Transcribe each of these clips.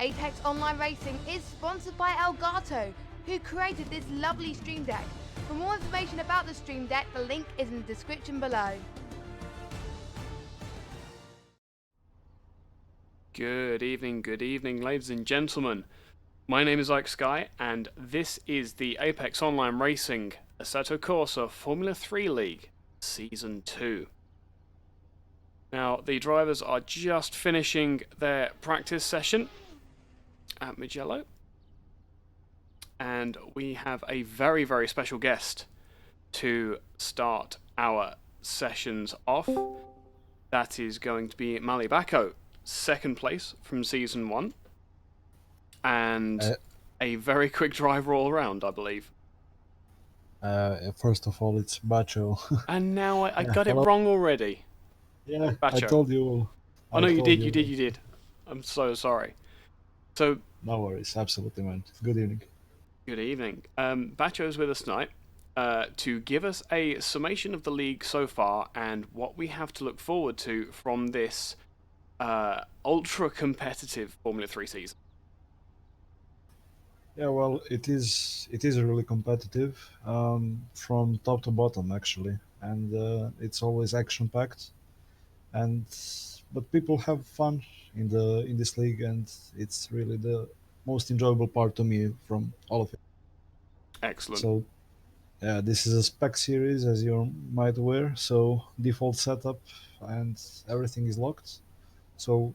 Apex Online Racing is sponsored by Elgato, who created this lovely Stream Deck. For more information about the Stream Deck, the link is in the description below. Good evening, ladies and gentlemen. My name is Ike Sky, and this is the Apex Online Racing Assetto Corsa Formula 3 League Season 2. Now, the drivers are just finishing their practice session at Mugello, and we have a very, very special guest to start our sessions off. That is going to be Mali Bacco, second place from Season 1, and a very quick driver all around, I believe. First of all, it's Bacho. And now I got it hello. wrong already. Yeah, Bacho. I told you. Oh no, you did. I'm so sorry. So no worries, absolutely, man. Good evening. Good evening. Bacho is with us tonight to give us a summation of the league so far and what we have to look forward to from this ultra competitive Formula 3 season. Yeah, well, it is really competitive from top to bottom, actually, and it's always action packed. But people have fun in this league, and it's really the most enjoyable part to me from all of it. Excellent. So, yeah, this is a spec series, as you might aware. So default setup and everything is locked. So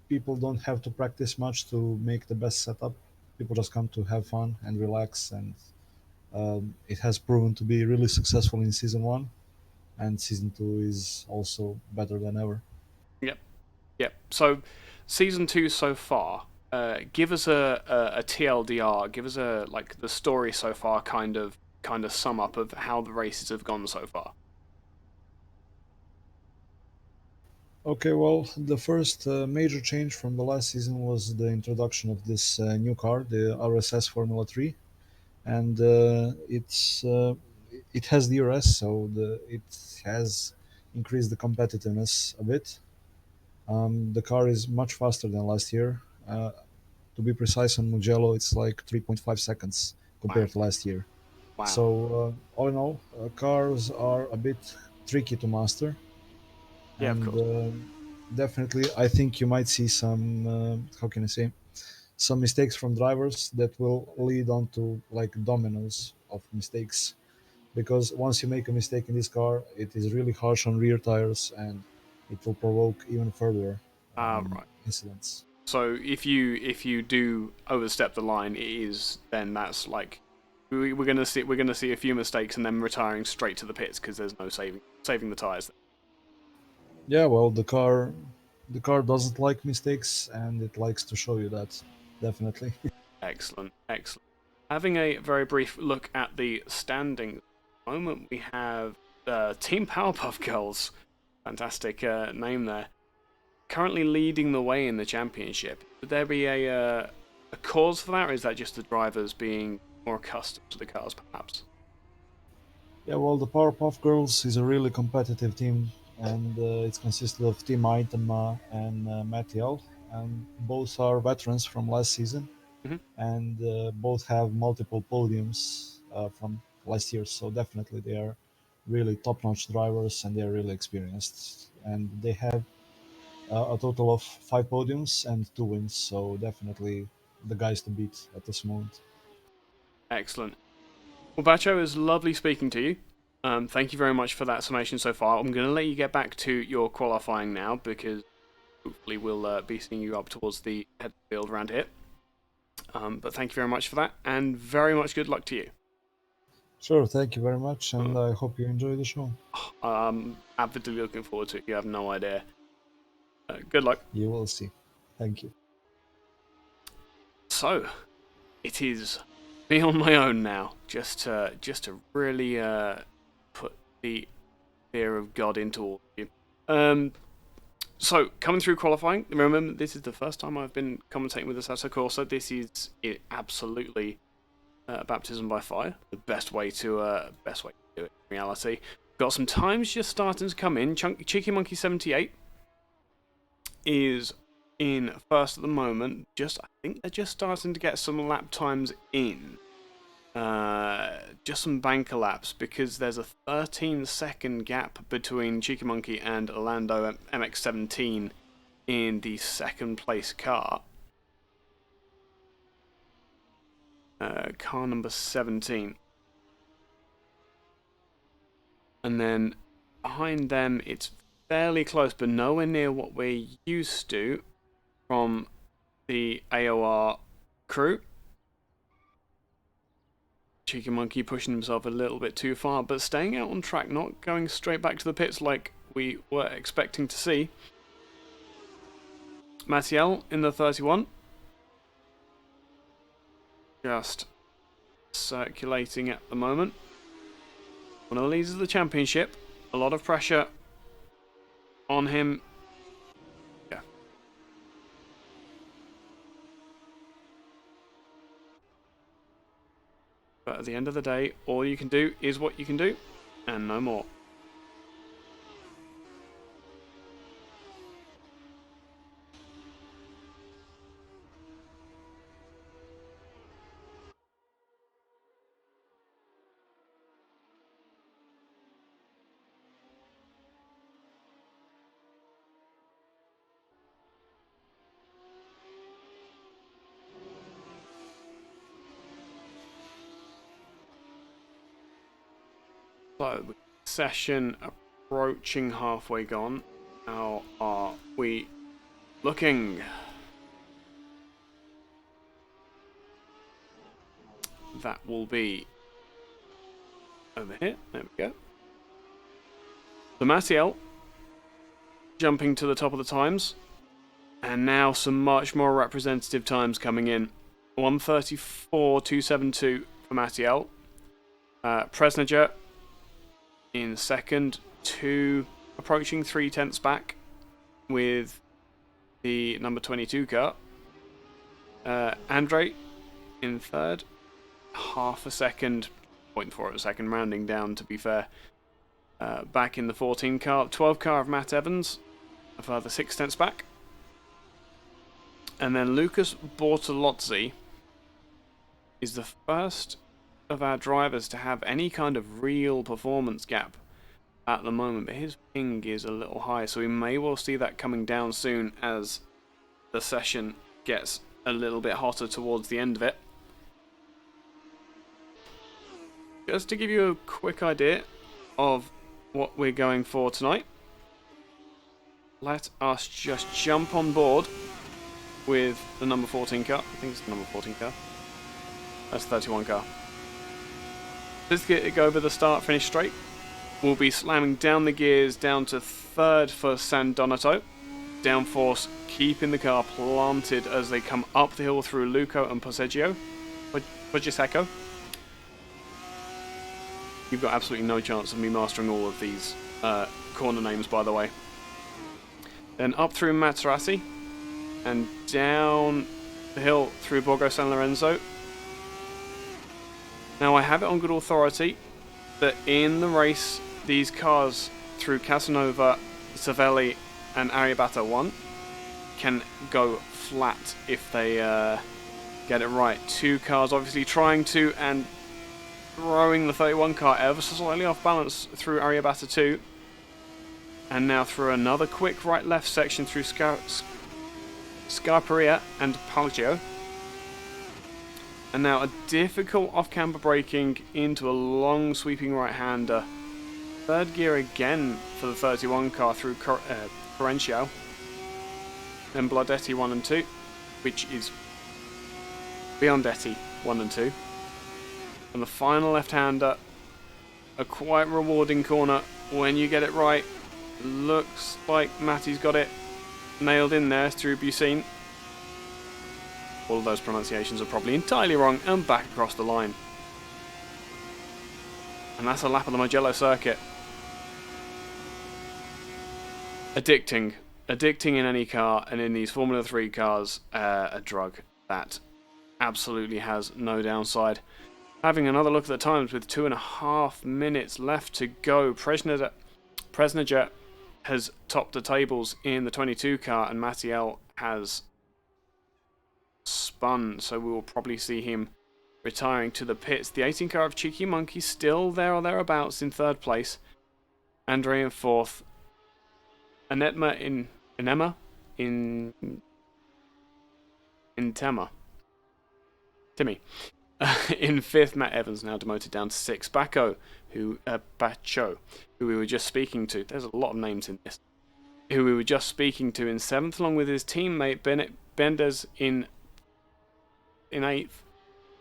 people don't have to practice much to make the best setup. People just come to have fun and relax, and it has proven to be really successful in Season 1, and Season 2 is also better than ever. Yep. So, Season 2 so far, give us a TLDR, give us the story so far, kind of sum up of how the races have gone so far. Okay, well, the first major change from the last season was the introduction of this new car, the RSS Formula 3, and it has DRS, so it has increased the competitiveness a bit. The car is much faster than last year. To be precise, on Mugello, it's like 3.5 seconds compared to last year. Wow. So, all in all, cars are a bit tricky to master. Yeah, and of course. Definitely, I think you might see some, how can I say, some mistakes from drivers that will lead on to like dominoes of mistakes. Because once you make a mistake in this car, it is really harsh on rear tires, and it will provoke even further Right. incidents. So if you do overstep the line, that's like we're gonna see a few mistakes and then retiring straight to the pits because there's no saving the tires. Yeah, well, the car doesn't like mistakes, and it likes to show you that, definitely. Excellent. Having a very brief look at the standings. At the moment we have Team Powerpuff Girls, fantastic name there, currently leading the way in the championship. Would there be a cause for that, or is that just the drivers being more accustomed to the cars, perhaps? Yeah, well, the Powerpuff Girls is a really competitive team, and it's consisted of Team Aitama and Mattiel, and both are veterans from last season, and both have multiple podiums from last year, so definitely they are really top-notch drivers, and they are really experienced, and they have a total of 5 podiums and 2 wins, so definitely the guys to beat at this moment. Excellent. Well, Bacho, it was lovely speaking to you. Thank you very much for that summation so far. I'm going to let you get back to your qualifying now, because hopefully we'll be seeing you up towards the head of the field around here. But thank you very much for that, and very much good luck to you. Sure, thank you very much, and I hope you enjoy the show. I'm avidly looking forward to it. You have no idea. Good luck. You will see. Thank you. So, it is me on my own now, just to really put the fear of God into all of you. So, coming through qualifying, remember, this is the first time I've been commentating with the Assetto Corsa. This is absolutely baptism by fire. The best way to do it in reality. Got some times just starting to come in. Cheeky Monkey 78 is in first at the moment. I think they're just starting to get some lap times in. Just some banker laps, because there's a 13-second gap between Cheeky Monkey and Orlando MX-17 in the second place car. Car number 17. And then behind them, it's fairly close, but nowhere near what we're used to from the AOR crew. Cheeky Monkey pushing himself a little bit too far, but staying out on track, not going straight back to the pits like we were expecting to see. Mattiel in the 31. Just circulating at the moment. One of the leaders of the championship. A lot of pressure on him. Yeah. But at the end of the day, all you can do is what you can do, and no more. So, with session approaching halfway gone, how are we looking? That will be over here. There we go. So Mattiel jumping to the top of the times, and now some much more representative times coming in. 1:34.272 for Mattiel. Presnager in second, approaching 3/10 back with the number 22 car. Andre in third, half a second, 0.4 of a second, rounding down to be fair. Back in the 14 car, 12 car of Matt Evans, a further 6/10 back. And then Lucas Bortolozzi is the first of our drivers to have any kind of real performance gap at the moment, but his ping is a little high, so we may well see that coming down soon as the session gets a little bit hotter towards the end of it. Just to give you a quick idea of what we're going for tonight, let us just jump on board with the number 14 car. I think it's the number 14 car. That's the 31 car. Let's get it go over the start, finish straight. We'll be slamming down the gears down to third for San Donato. Downforce keeping the car planted as they come up the hill through Luco and Poggio. You've got absolutely no chance of me mastering all of these corner names, by the way. Then up through Materassi and down the hill through Borgo San Lorenzo. Now, I have it on good authority that in the race, these cars through Casanova, Savelli, and Ariabata 1 can go flat if they get it right. Two cars obviously trying to and throwing the 31 car ever so slightly off balance through Ariabata 2. And now through another quick right-left section through Scarperia and Poggio. And now a difficult off-camber braking into a long sweeping right-hander. Third gear again for the 31 car through Correncio. Then Bladetti 1 and 2, which is Biondetti 1 and 2. And the final left-hander, a quite rewarding corner when you get it right. Looks like Matty's got it nailed in there through Bucine. All of those pronunciations are probably entirely wrong, and back across the line. And that's a lap of the Mugello circuit. Addicting in any car, and in these Formula 3 cars, a drug that absolutely has no downside. Having another look at the times with 2.5 minutes left to go, Presnager has topped the tables in the 22 car, and Mattiel has spun, so we will probably see him retiring to the pits. The 18 car of Cheeky Monkey still there or thereabouts in third place. Andre in fourth. Enema in Tema. Timmy. In fifth, Matt Evans now demoted down to sixth. Bacho, who we were just speaking to. There's a lot of names in this. Who we were just speaking to in seventh, along with his teammate Bennett Benders in eighth.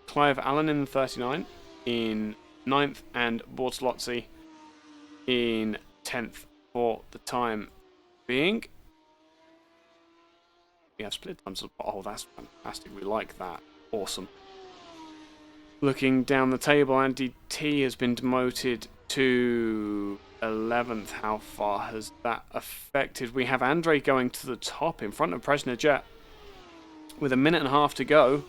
Clive Allen in 39 in ninth, and Bortolozzi in 10th for the time being. We have split times. Oh, that's fantastic. We like that. Awesome. Looking down the table, Andy T has been demoted to 11th. How far has that affected? We have Andre going to the top in front of Presner Jet with a minute and a half to go.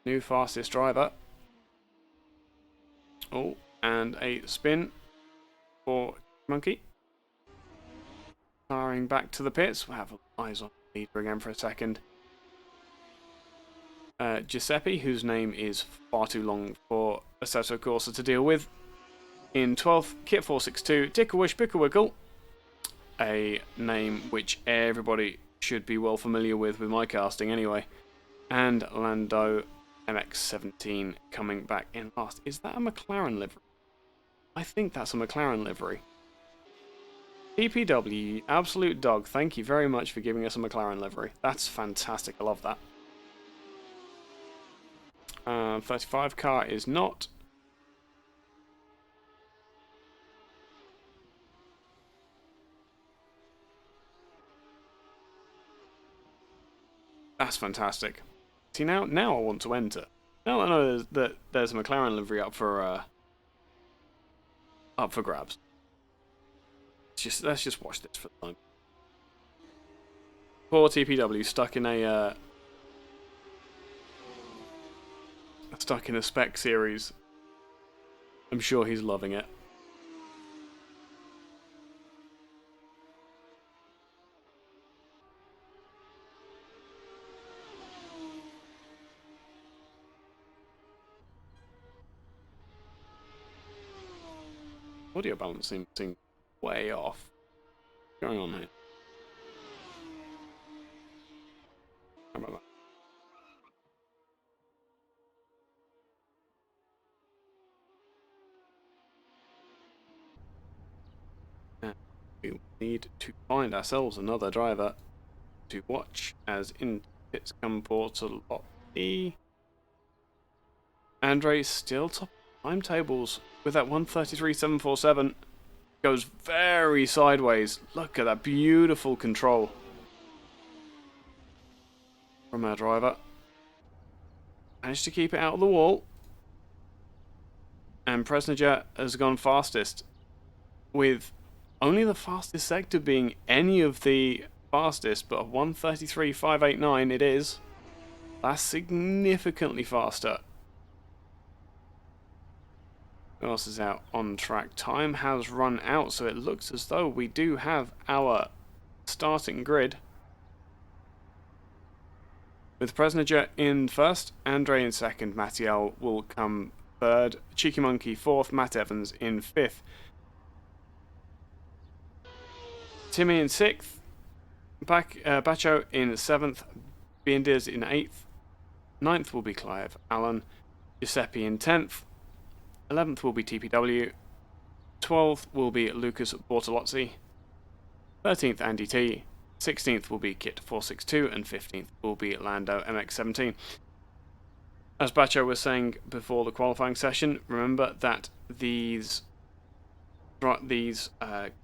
New fastest driver. Oh, and a spin for Monkey. Firing back to the pits. We'll have eyes on the leader again for a second. Giuseppe, whose name is far too long for Assetto Corsa to deal with. In 12th, Kit 462, Ticklewish Picklewickle. A name which everybody should be well familiar with my casting anyway. And Lando MX-17 coming back in last. Is that a McLaren livery? I think that's a McLaren livery. TPW, absolute dog, thank you very much for giving us a McLaren livery. That's fantastic, I love that. 35 car is not. That's fantastic. See, now I want to enter. Now I know that there's a McLaren livery up for grabs. Let's just watch this for the time. Poor TPW stuck in a spec series. I'm sure he's loving it. Audio balancing seems way off. What's going on here? How about that? We need to find ourselves another driver to watch as in pits come Bortolotti. Andre still top timetables with that 1:33.747. Goes very sideways. Look at that beautiful control from our driver. Managed to keep it out of the wall. And Presnager has gone fastest, with only the fastest sector being any of the fastest, but 1:33.589 it is. That's significantly faster. Who else is out on track? Time has run out, so it looks as though we do have our starting grid. With Presnager in first, Andre in second, Mattiel will come third, Cheeky Monkey fourth, Matt Evans in fifth. Timmy in sixth, Bacho in seventh, Biendiz in eighth, ninth will be Clive Allen, Giuseppe in 10th, 11th will be TPW, 12th will be Lucas Bortolozzi, 13th Andy T, 16th will be Kit 462, and 15th will be Lando MX-17. As Bacho was saying before the qualifying session, remember that these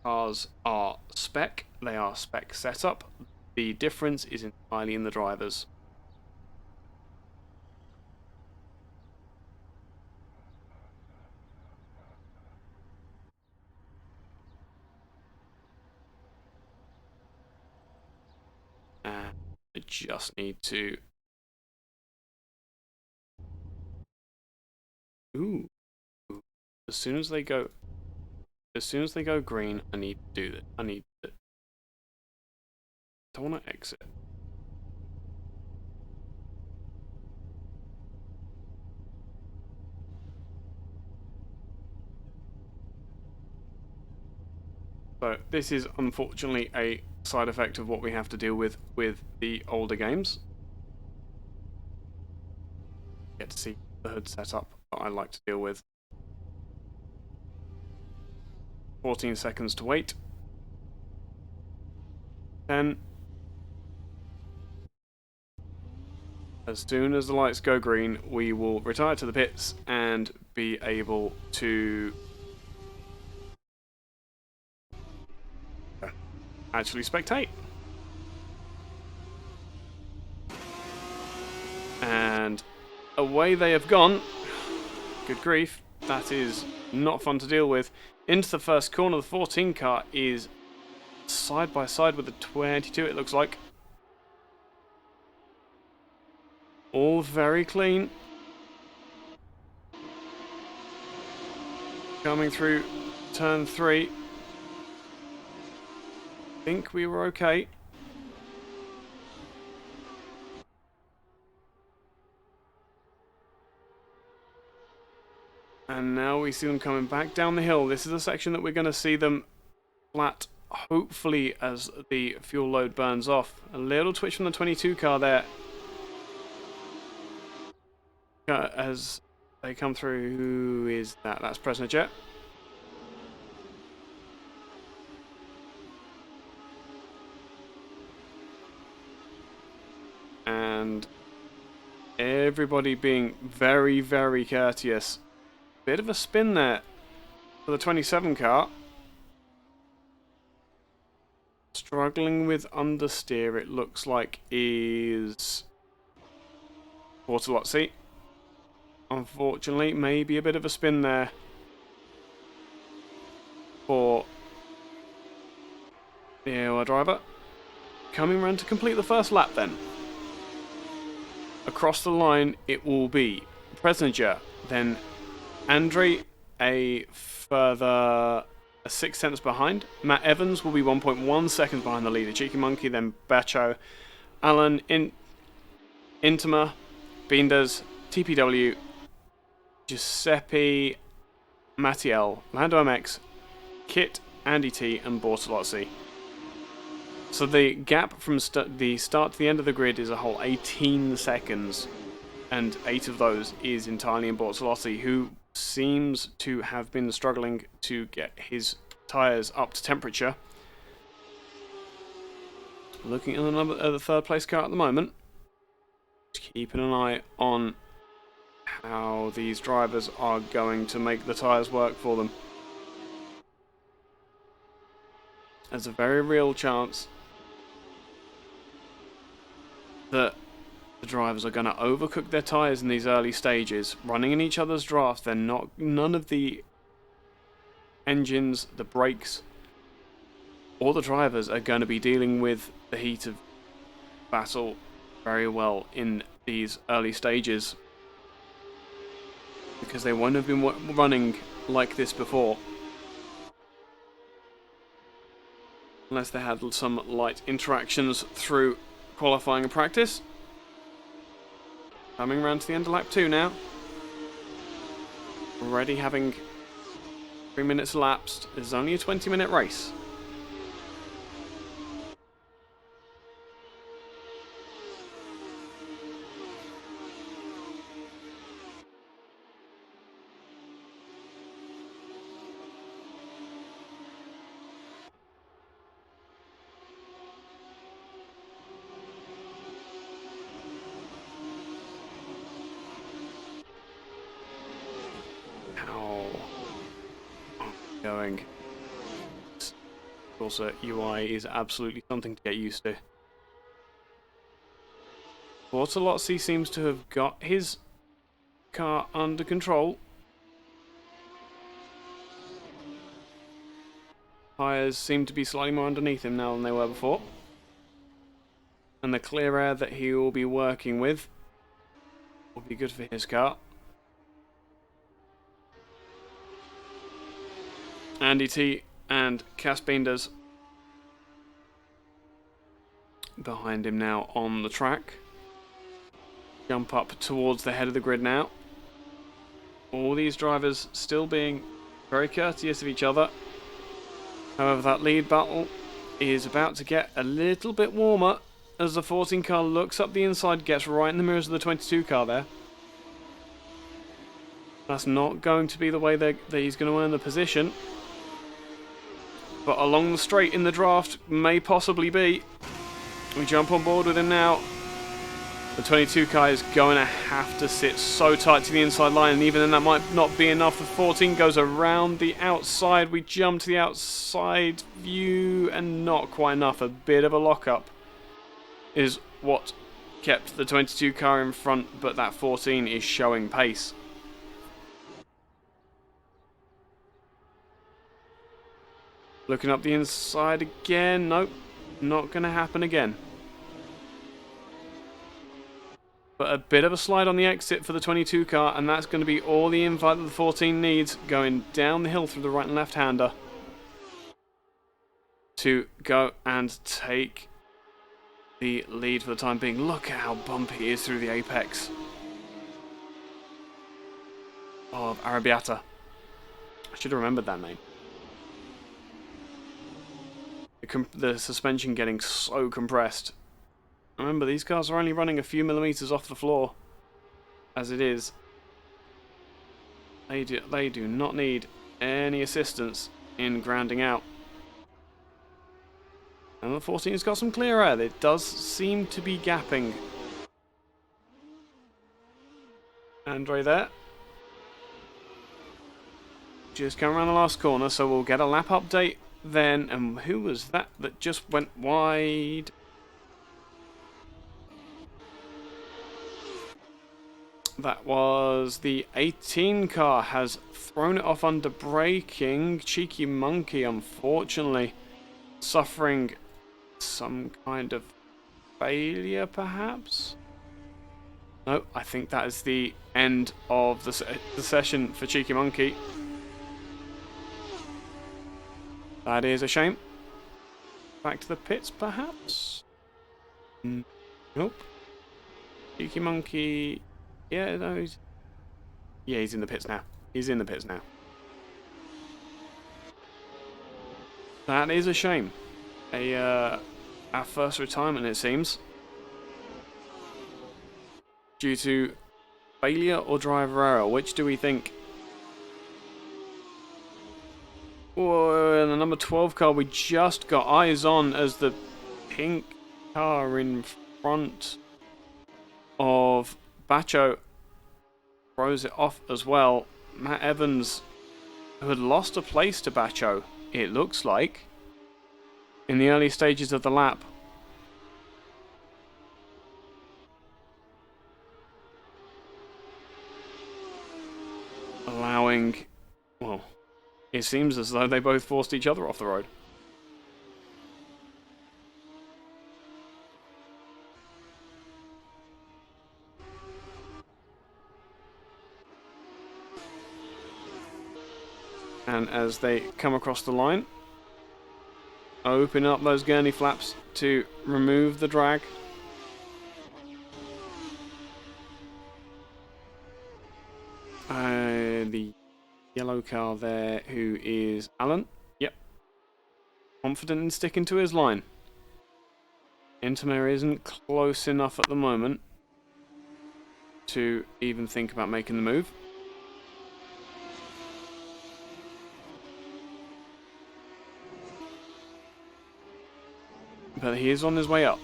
cars are spec, they are spec setup. The difference is entirely in the drivers. And I just need to... Ooh. As soon as they go green, I need to do that. Don't want to exit. So this is unfortunately a side effect of what we have to deal with the older games. Get to see the hood setup that I like to deal with. 14 seconds to wait. 10. As soon as the lights go green, we will retire to the pits and be able to actually spectate. And away they have gone. Good grief, that is not fun to deal with. Into the first corner, the 14 car is side by side with the 22, it looks like. All very clean. Coming through turn 3. Think we were okay. And now we see them coming back down the hill. This is a section that we're going to see them flat, hopefully, as the fuel load burns off. A little twitch from the 22 car there. As they come through. Who is that? That's Presnajet. And everybody being very, very courteous. Bit of a spin there for the 27 car. Struggling with understeer, it looks like, is Bortolozzi. Unfortunately, maybe a bit of a spin there for the AOR driver. Coming around to complete the first lap then. Across the line it will be Presnager, then Andre a further 6 tenths behind. Matt Evans will be 1.1 seconds behind the leader. Cheeky Monkey, then Bacho, Alan, Intima, Binders, TPW, Giuseppe, Mattiel, Lando MX, Kit, Andy T, and Bortolozzi. So the gap from the start to the end of the grid is a whole 18 seconds, and 8 of those is entirely in Bortolozzi, who seems to have been struggling to get his tyres up to temperature. Looking at the third place car at the moment, just keeping an eye on how these drivers are going to make the tyres work for them. There's a very real chance that the drivers are going to overcook their tyres in these early stages, running in each other's draft. None of the engines, the brakes, or the drivers are going to be dealing with the heat of battle very well in these early stages, because they won't have been running like this before, unless they had some light interactions through qualifying and practice. Coming around to the end of lap 2 now. Already having 3 minutes elapsed. It's only a 20-minute race. Going. Also, UI is absolutely something to get used to. Bortolozzi seems to have got his car under control. Tyres seem to be slightly more underneath him now than they were before. And the clear air that he will be working with will be good for his car. Andy T and Cass Binders behind him now on the track. Jump up towards the head of the grid now. All these drivers still being very courteous of each other. However, that lead battle is about to get a little bit warmer as the 14 car looks up the inside, gets right in the mirrors of the 22 car there. That's not going to be the way that he's going to earn the position. But along the straight in the draft may possibly be. We jump on board with him now. The 22 car is going to have to sit so tight to the inside line, and even then that might not be enough. The 14 goes around the outside. We jump to the outside view, and not quite enough. A bit of a lockup is what kept the 22 car in front, but that 14 is showing pace. Looking up the inside again. Nope, not going to happen again. But a bit of a slide on the exit for the 22 car, and that's going to be all the invite that the 14 needs, going down the hill through the right and left hander to go and take the lead for the time being. Look at how bumpy he is through the apex of Arrabbiata. I should have remembered that name. The suspension getting so compressed. Remember, these cars are only running a few millimeters off the floor as it is. They do not need any assistance in grounding out. And the 14's got some clear air. It does seem to be gapping. Andre there. Just come around the last corner, so we'll get a lap update then. And who was that just went wide? That was the 18 car, has thrown it off under braking. Cheeky Monkey, unfortunately, suffering some kind of failure, perhaps? No, I think that is the end of the session for Cheeky Monkey. That is a shame. Back to the pits, perhaps? Nope. Cheeky Monkey... Yeah, no, he's in the pits now. He's in the pits now. That is a shame. Our first retirement, it seems, due to failure or driver error. Which do we think? Oh, and the number 12 car we just got eyes on as the pink car in front of Bacho throws it off as well. Matt Evans, who had lost a place to Bacho, it looks like, in the early stages of the lap. Allowing, well, it seems as though they both forced each other off the road. And as they come across the line, open up those gurney flaps to remove the drag. The yellow car there, who is Alan. Yep. Confident in sticking to his line. Intermare isn't close enough at the moment to even think about making the move. But he is on his way up.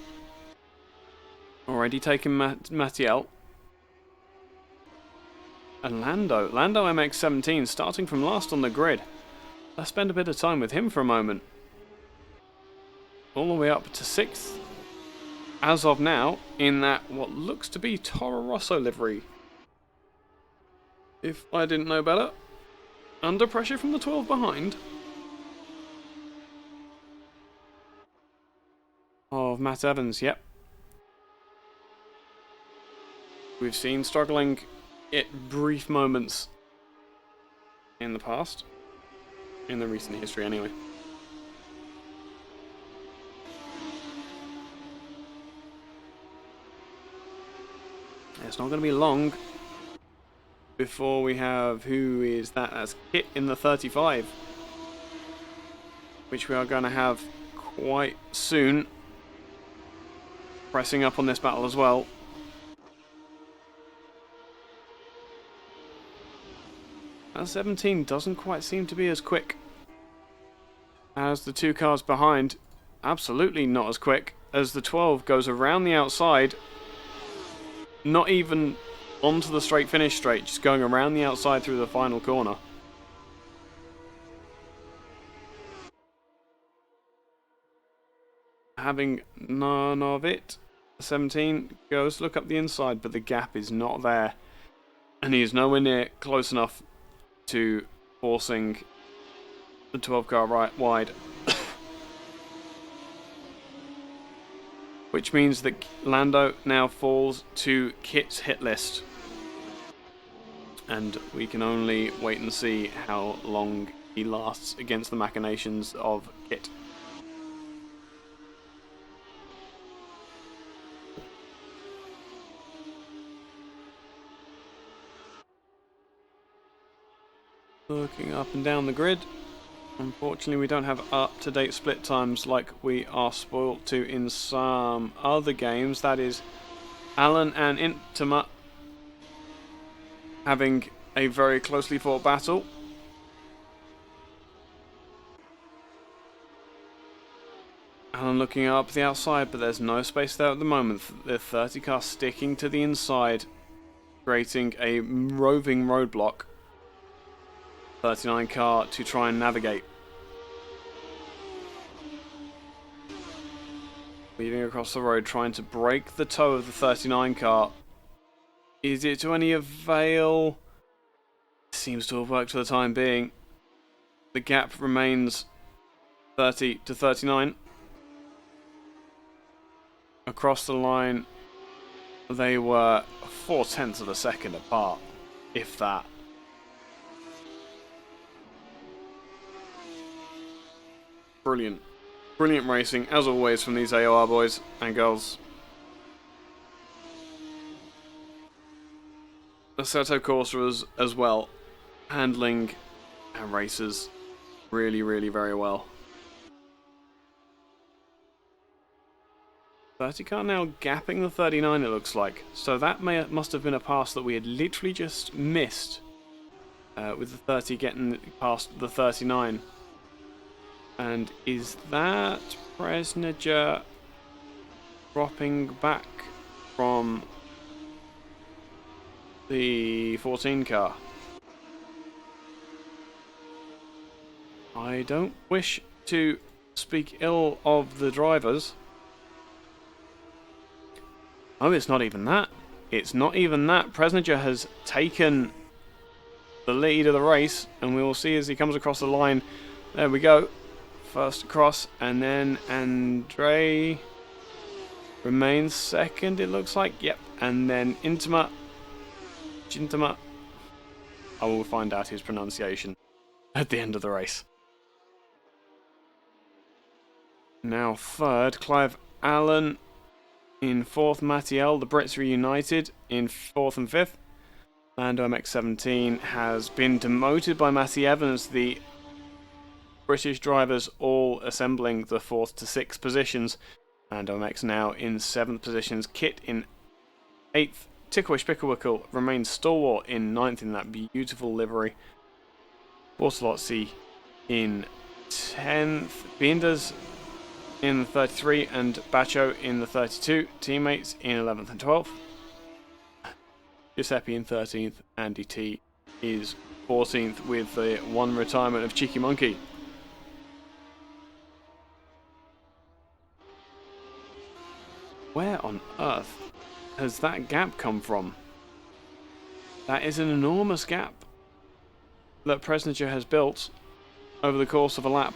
Already taken Matiel. And Lando MX-17 starting from last on the grid. Let's spend a bit of time with him for a moment. All the way up to 6th as of now in that what looks to be Toro Rosso livery. If I didn't know better. Under pressure from the 12 behind. Of Matt Evans, yep. We've seen struggling at brief moments in the past. In the recent history, anyway. It's not going to be long before we have, who is that? That's Kit in the 35, which we are going to have quite soon. Pressing up on this battle as well. R7 doesn't quite seem to be as quick as the two cars behind. Absolutely not as quick as the 12 goes around the outside. Not even onto the straight finish straight, just going around the outside through the final corner. Having none of it, 17 goes look up the inside, but the gap is not there. And he is nowhere near close enough to forcing the 12 car right wide. Which means that Lando now falls to Kit's hit list. And we can only wait and see how long he lasts against the machinations of Kit. Looking up and down the grid. Unfortunately, we don't have up-to-date split times like we are spoilt to in some other games. That is Alan and Intima having a very closely fought battle. Alan looking up the outside, but there's no space there at the moment. The 30 car sticking to the inside, creating a roving roadblock. 39 car to try and navigate. Weaving across the road, trying to break the toe of the 39 car. Is it to any avail? Seems to have worked for the time being. The gap remains 30 to 39. Across the line, they were 0.4 of a second apart, if that. Brilliant. Brilliant racing, as always, from these AOR boys and girls. Assetto Corsa as well, handling our races really, really very well. 30 car now gapping the 39, it looks like. So that must have been a pass that we had literally just missed, with the 30 getting past the 39. And is that Presnager dropping back from the 14 car? I don't wish to speak ill of the drivers. Oh, it's not even that. It's not even that. Presnager has taken the lead of the race, and we will see as he comes across the line. There we go. First across, and then Andre remains second, it looks like. Yep, and then Jintima. I will find out his pronunciation at the end of the race. Now third, Clive Allen. In fourth, Mattiel. The Brits reunited in fourth and fifth. Lando MX-17 has been demoted by Matty Evans. The British drivers all assembling the 4th to 6th positions. Lando MX now in 7th positions. Kit in 8th. Tickwish Picklewickle remains stalwart in 9th in that beautiful livery. Bortolozzi in 10th. Biendas in the 33 and Baccio in the 32. Teammates in 11th and 12th. Giuseppe in 13th. Andy T is 14th with the one retirement of Cheeky Monkey. Where on earth has that gap come from? That is an enormous gap that Presnager has built over the course of a lap.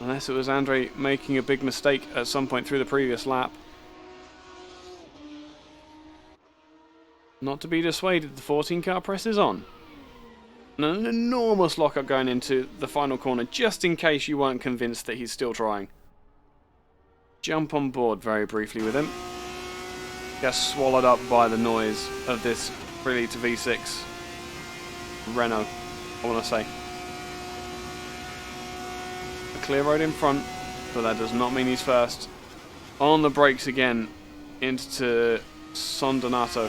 Unless it was Andre making a big mistake at some point through the previous lap. Not to be dissuaded, the 14 car presses on. And an enormous lockup going into the final corner, just in case you weren't convinced that he's still trying. Jump on board very briefly with him. gets swallowed up by the noise of this 3-litre V6 Renault, I want to say. A clear road in front, but that does not mean he's first. On the brakes again into San Donato.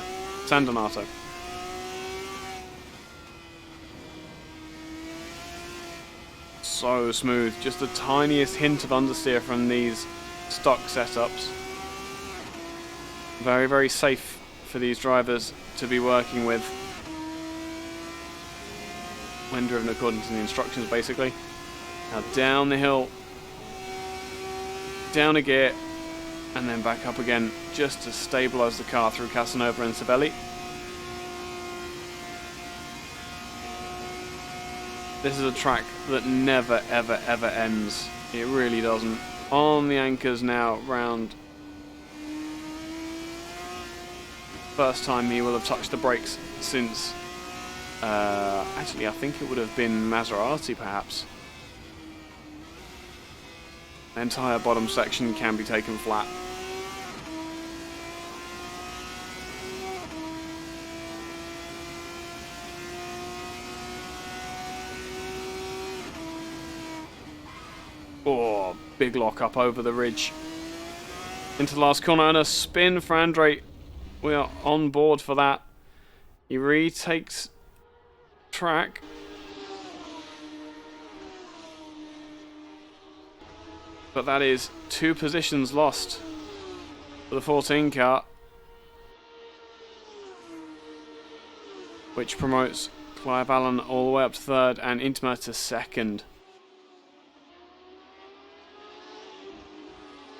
So smooth, just the tiniest hint of understeer from these stock setups. Very, very safe for these drivers to be working with when driven according to the instructions, basically. Now down the hill, down a gear, and then back up again just to stabilise the car through Casanova and Savelli. This is a track that never, ever, ever ends. It really doesn't. On the anchors now, round. First time he will have touched the brakes since... actually, I think it would have been Maserati, perhaps. The entire bottom section can be taken flat. Oh, big lock up over the ridge. Into the last corner and a spin for Andre. We are on board for that. He retakes track. But that is 2 positions lost for the 14 car, which promotes Clive Allen all the way up to 3rd and Intima to 2nd.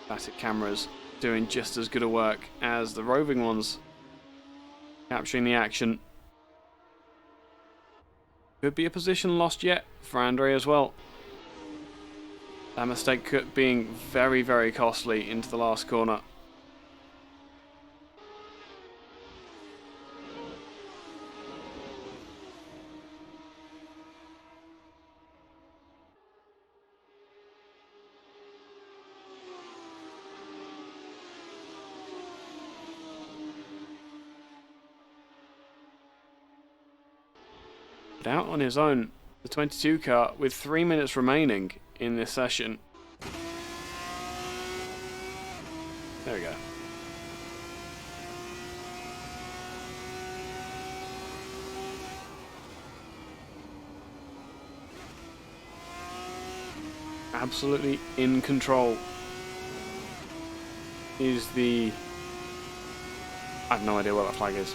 Static cameras doing just as good a work as the roving ones, capturing the action. Could be a position lost yet for Andre as well. That mistake being very, very costly into the last corner. But out on his own, the 22 car, with 3 minutes remaining in this session. There we go. Absolutely in control is the... I have no idea what that flag is.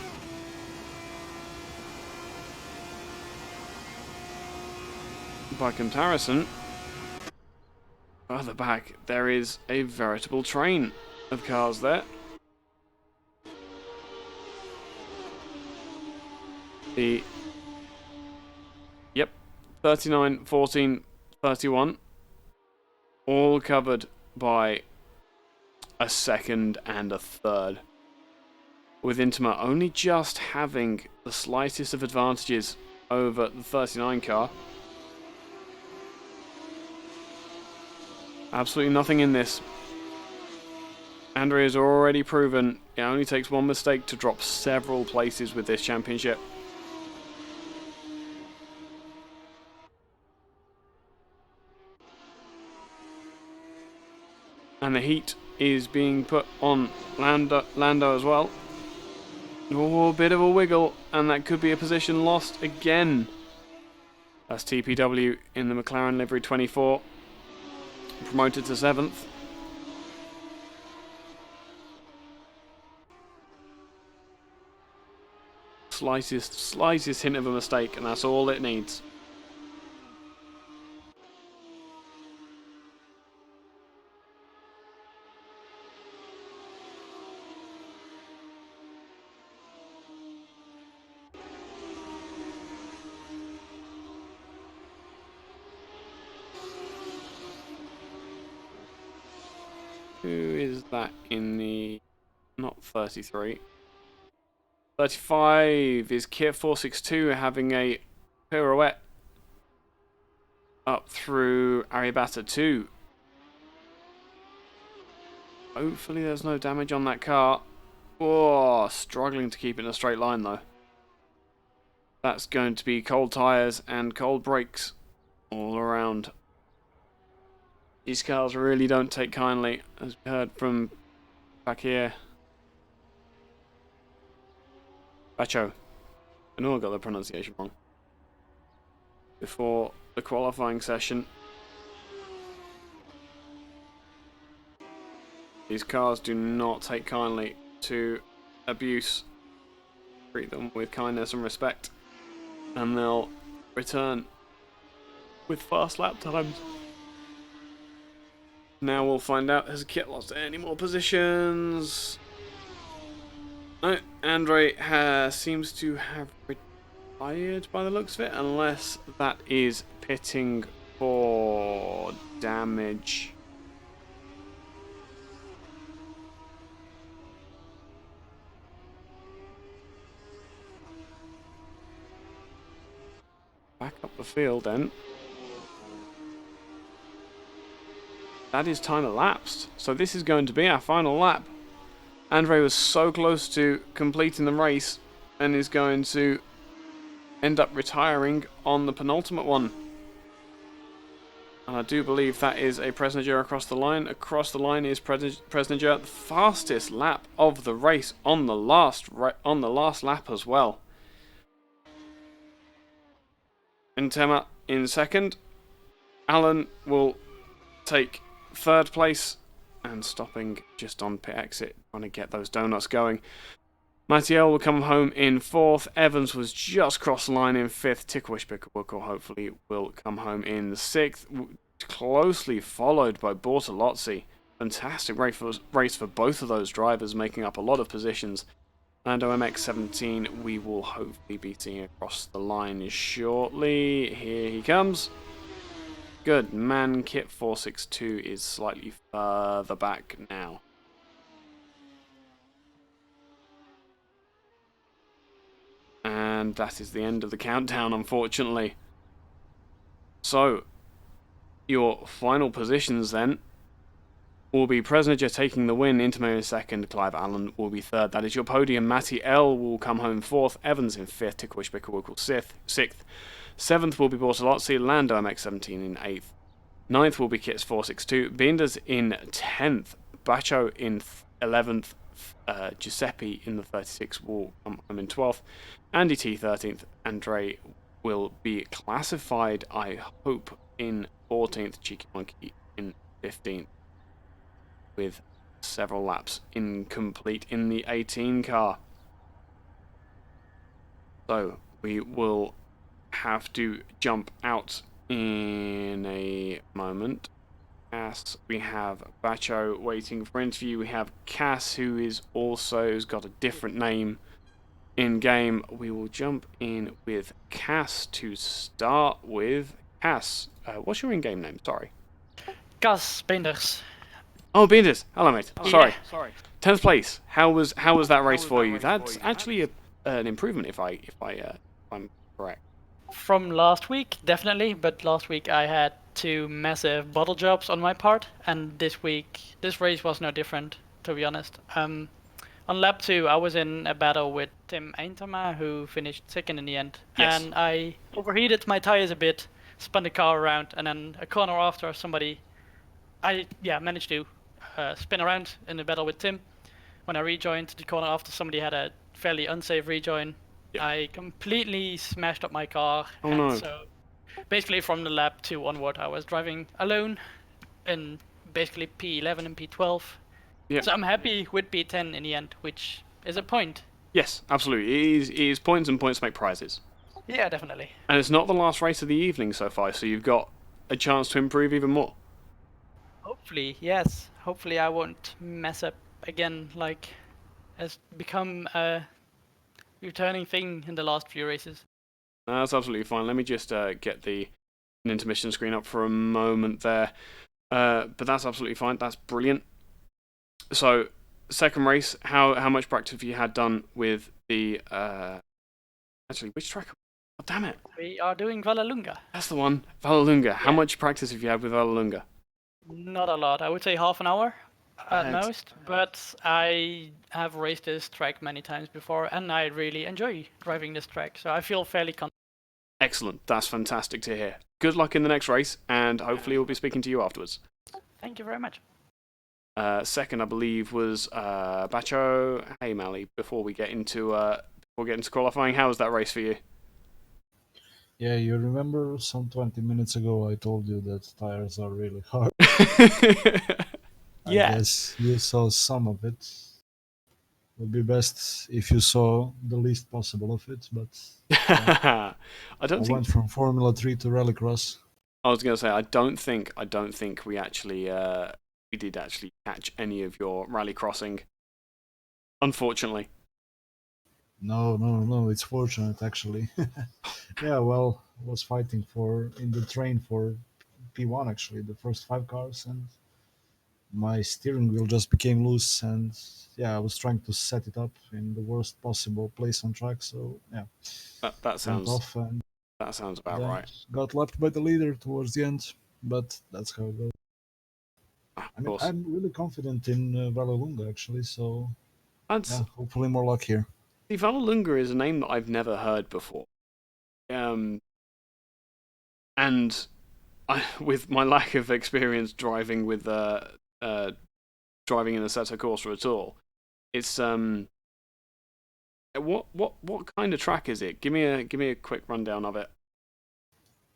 By comparison, further back, there is a veritable train of cars there. The 39, 14, 31, all covered by a 2nd and a 3rd, with Intima only just having the slightest of advantages over the 39 car. Absolutely nothing in this. Andre has already proven it only takes 1 mistake to drop several places with this championship. And the heat is being put on Lando as well. Oh, a bit of a wiggle, and that could be a position lost again. That's TPW in the McLaren livery 24. Promoted to 7th. Slightest hint of a mistake, and that's all it needs. Who is that in the... not 33. 35 is Kit 462 having a pirouette up through Aribata 2. Hopefully there's no damage on that car. Oh, struggling to keep it in a straight line though. That's going to be cold tyres and cold brakes all around. These cars really don't take kindly, as we heard from back here. Bacho. I know I got the pronunciation wrong. Before the qualifying session. These cars do not take kindly to abuse. Treat them with kindness and respect, and they'll return with fast lap times. Now we'll find out, has Kit lost any more positions? No, Andre seems to have retired by the looks of it, unless that is pitting for damage. Back up the field then. That is time elapsed. So this is going to be our final lap. Andre was so close to completing the race and is going to end up retiring on the penultimate one. And I do believe that is a Presninger across the line. Across the line is Presninger, the fastest lap of the race on the last lap as well. Intema in second. Alan will take third place and stopping just on pit exit, trying to get those donuts going. Mattiel will come home in fourth. Evans was just crossed the line in fifth. Tikwish-Bickerwook hopefully will come home in sixth, closely followed by Bortolozzi. Fantastic race for both of those drivers, making up a lot of positions. Lando MX-17 we will hopefully be seeing across the line shortly. Here he comes. Good man, Kit 462 is slightly further back now. And that is the end of the countdown, unfortunately. So, your final positions then will be Presninger taking the win, Intema in second, Clive Allen will be third. That is your podium. Matty L will come home fourth, Evans in fifth, Tikwish-Bickerwook sixth. Seventh will be Bortolozzi, Lando MX-17 in eighth. Ninth will be Kits 462, Binders in 10th, Bacho in 11th, Giuseppe in the 36 will come home in 12th, Andy T 13th, Andre will be classified, I hope, in 14th, Cheeky Monkey in 15th, with several laps incomplete in the 18 car. So we will have to jump out in a moment. Cass, we have Bacho waiting for interview. We have Cass, who's got a different name in game. We will jump in with Cass to start with. Cass, what's your in-game name? Sorry. Cas Binders. Oh, Binders. Hello, mate. Sorry. Yeah. Sorry. 10th place. How was that race for you? That's actually an improvement, if I'm correct. From last week, definitely, but last week I had 2 massive bottle jobs on my part, and this race was no different, to be honest. On lap 2, I was in a battle with Tim Eintema, who finished second in the end, yes. And I overheated my tires a bit, spun the car around, and then a corner after I managed to spin around in the battle with Tim. When I rejoined the corner after, somebody had a fairly unsafe rejoin. Yep. I completely smashed up my car. Oh no. So basically from the lap 2 onward, I was driving alone in basically P11 and P12. Yep. So I'm happy with P10 in the end, which is a point. Yes, absolutely. It is points, and points make prizes. Yeah, definitely. And it's not the last race of the evening so far, so you've got a chance to improve even more. Hopefully, yes. Hopefully I won't mess up again, like has become a returning thing in the last few races. No, that's absolutely fine. Let me just get the intermission screen up for a moment there. But that's absolutely fine. That's brilliant. So, second race, how much practice have you had done with the... Actually, which track? Oh, damn it. We are doing Vallelunga. That's the one. Vallelunga. Yeah. How much practice have you had with Vallelunga? Not a lot. I would say half an hour. At most, but I have raced this track many times before, and I really enjoy driving this track, so I feel fairly confident. Excellent. That's fantastic to hear. Good luck in the next race, and hopefully we'll be speaking to you afterwards. Thank you very much. Second, I believe, was Bacho. Hey, Mally. Before we get into qualifying, how was that race for you? Yeah, you remember some 20 minutes ago I told you that tires are really hard. I Yeah. guess you saw some of it. Would be best if you saw the least possible of it, but I I went from Formula 3 to Rallycross. I was going to say I don't think we actually we did actually catch any of your rally crossing. Unfortunately. No, it's fortunate actually. Yeah, well, I was fighting in the train for P1 actually, the first 5 cars, and my steering wheel just became loose, and yeah, I was trying to set it up in the worst possible place on track, so yeah, That went sounds off and about then right. got left by the leader towards the end, but that's how it goes. Of I mean, course. I'm really confident in Vallelunga actually, so That's yeah, hopefully more luck here. See, Vallelunga is a name that I've never heard before. And with my lack of experience driving with driving in Assetto Corsa at all, it's what kind of track is it? Give me a quick rundown of it.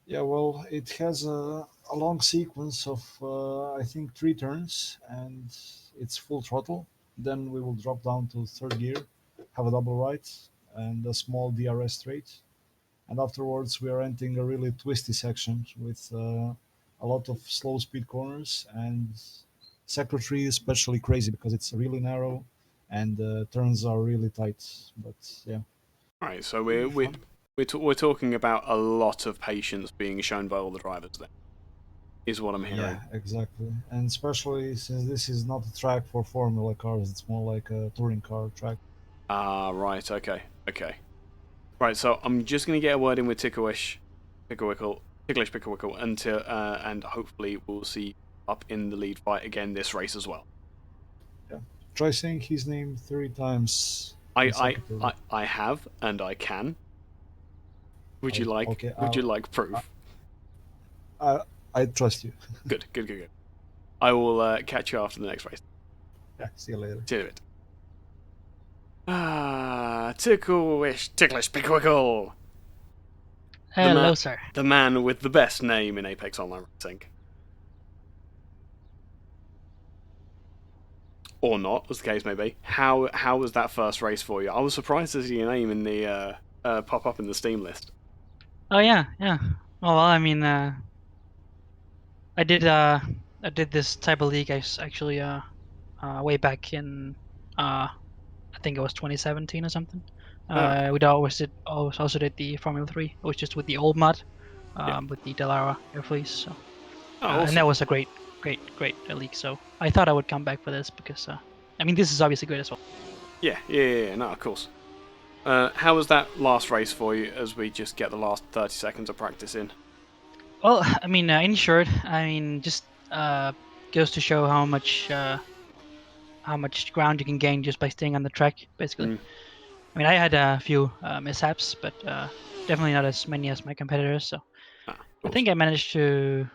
Yeah, well, it has a long sequence of I think 3 turns, and it's full throttle. Then we will drop down to third gear, have a double right, and a small DRS straight. And afterwards, we are entering a really twisty section with a lot of slow speed corners, and secretary is especially crazy because it's really narrow and turns are really tight. But yeah, Right, so really fun. we're talking about a lot of patience being shown by all the drivers. Then is what I'm hearing. Yeah, exactly. And especially since this is not a track for Formula cars, it's more like a touring car track. Ah, right. Okay. Right, so I'm just going to get a word in with Ticklish Picklewickle, and hopefully we'll see up in the lead fight again this race as well. Yeah. Try saying his name 3 times consecutively. I have and I can. Would you like Okay, proof? I trust you. Good. I will catch you after the next race. Yeah, see you later. See you in a bit. Ticklish Picklewickle. Hello, sir. The man with the best name in Apex Online Racing. Or not, as the case may be. How was that first race for you? I was surprised to see your name in the pop up in the Steam list. Oh yeah. Well, I mean, I did this type of league actually way back in I think it was 2017 or something. We always also did the Formula 3. It was just with the old mod, with the Delara Airfleece. So, Awesome. and that was a great league. So I thought I would come back for this because I mean this is obviously great as well. Yeah, no, of course. How was that last race for you as we just get the last 30 seconds of practice in? Well, I mean, in short, I mean, just goes to show how much ground you can gain just by staying on the track, basically. I mean, I had a few mishaps, but definitely not as many as my competitors. So I think I managed to.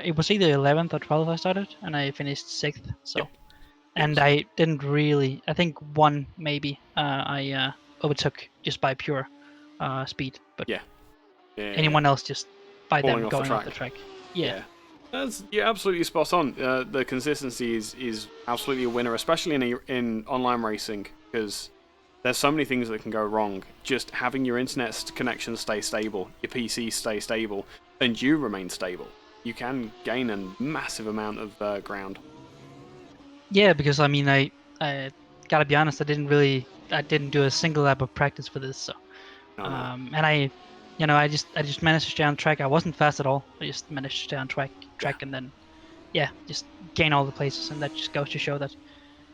It was either 11th or 12th I started, and I finished 6th. So, and I didn't really. I think one maybe I overtook just by pure speed, but anyone else just by them going off the track. Yeah. You're absolutely spot on. The consistency is absolutely a winner, especially in online racing, because there's so many things that can go wrong. Just having your internet connection stay stable, your PC stay stable, and you remain stable, you can gain a massive amount of ground. Yeah, because I mean, I gotta be honest, I didn't do a single lap of practice for this, so and I just managed to stay on track. I wasn't fast at all. I just managed to stay on track, and then just gain all the places, and that just goes to show that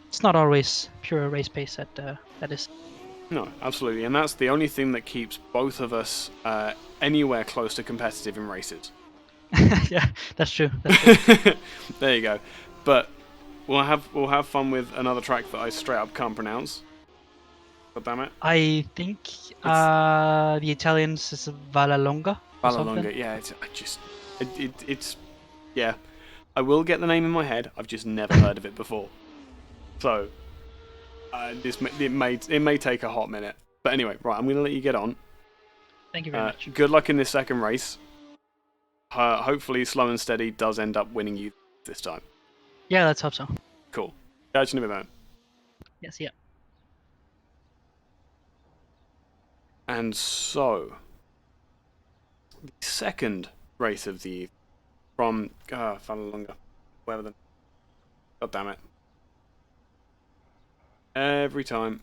it's not always pure race pace that is. No, absolutely, and that's the only thing that keeps both of us anywhere close to competitive in races. Yeah, that's true. There you go. But we'll have fun with another track that I straight up can't pronounce. God damn it. I think the Italians is Vallelunga or something. Vallelunga, yeah. It's yeah. I will get the name in my head. I've just never heard of it before. So it may take a hot minute. But anyway, right. I'm going to let you get on. Thank you very much. Good luck in this second race. Hopefully, Slow and Steady does end up winning you this time. Yeah, let's hope so. Cool. Catch you in a bit, man. Yes, yeah. And so, the second race of the evening from Vallelunga, wherever the... God damn it. Every time,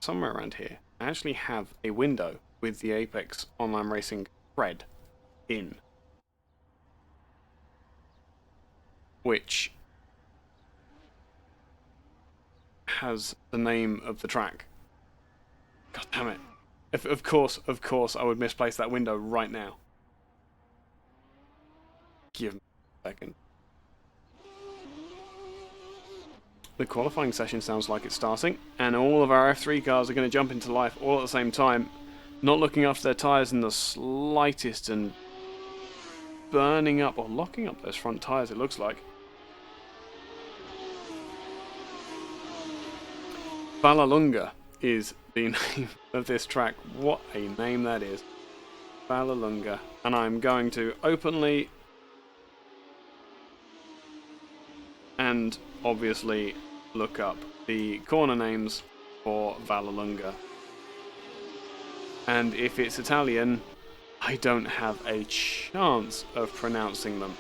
somewhere around here, I actually have a window with the Apex Online Racing thread in, which has the name of the track. God damn it. Of course, I would misplace that window right now. Give me a second. The qualifying session sounds like it's starting, and all of our F3 cars are going to jump into life all at the same time, not looking after their tyres in the slightest and burning up, or locking up those front tyres, it looks like. Vallelunga is the name of this track. What a name that is. Vallelunga. And I'm going to openly and obviously look up the corner names for Vallelunga. And if it's Italian, I don't have a chance of pronouncing them.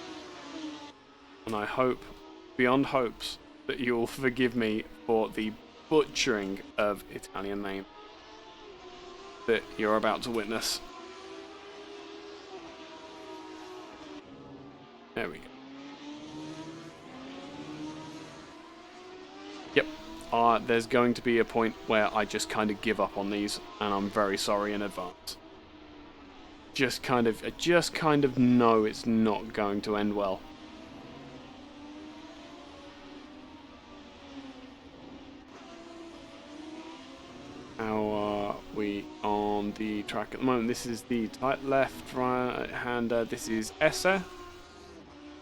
And I hope, beyond hopes, that you'll forgive me for the butchering of Italian name that you're about to witness. There we go. Yep. There's going to be a point where I just kind of give up on these, and I'm very sorry in advance. I just kind of know it's not going to end well. How are we on the track at the moment? This is the tight left right hander. This is Esse.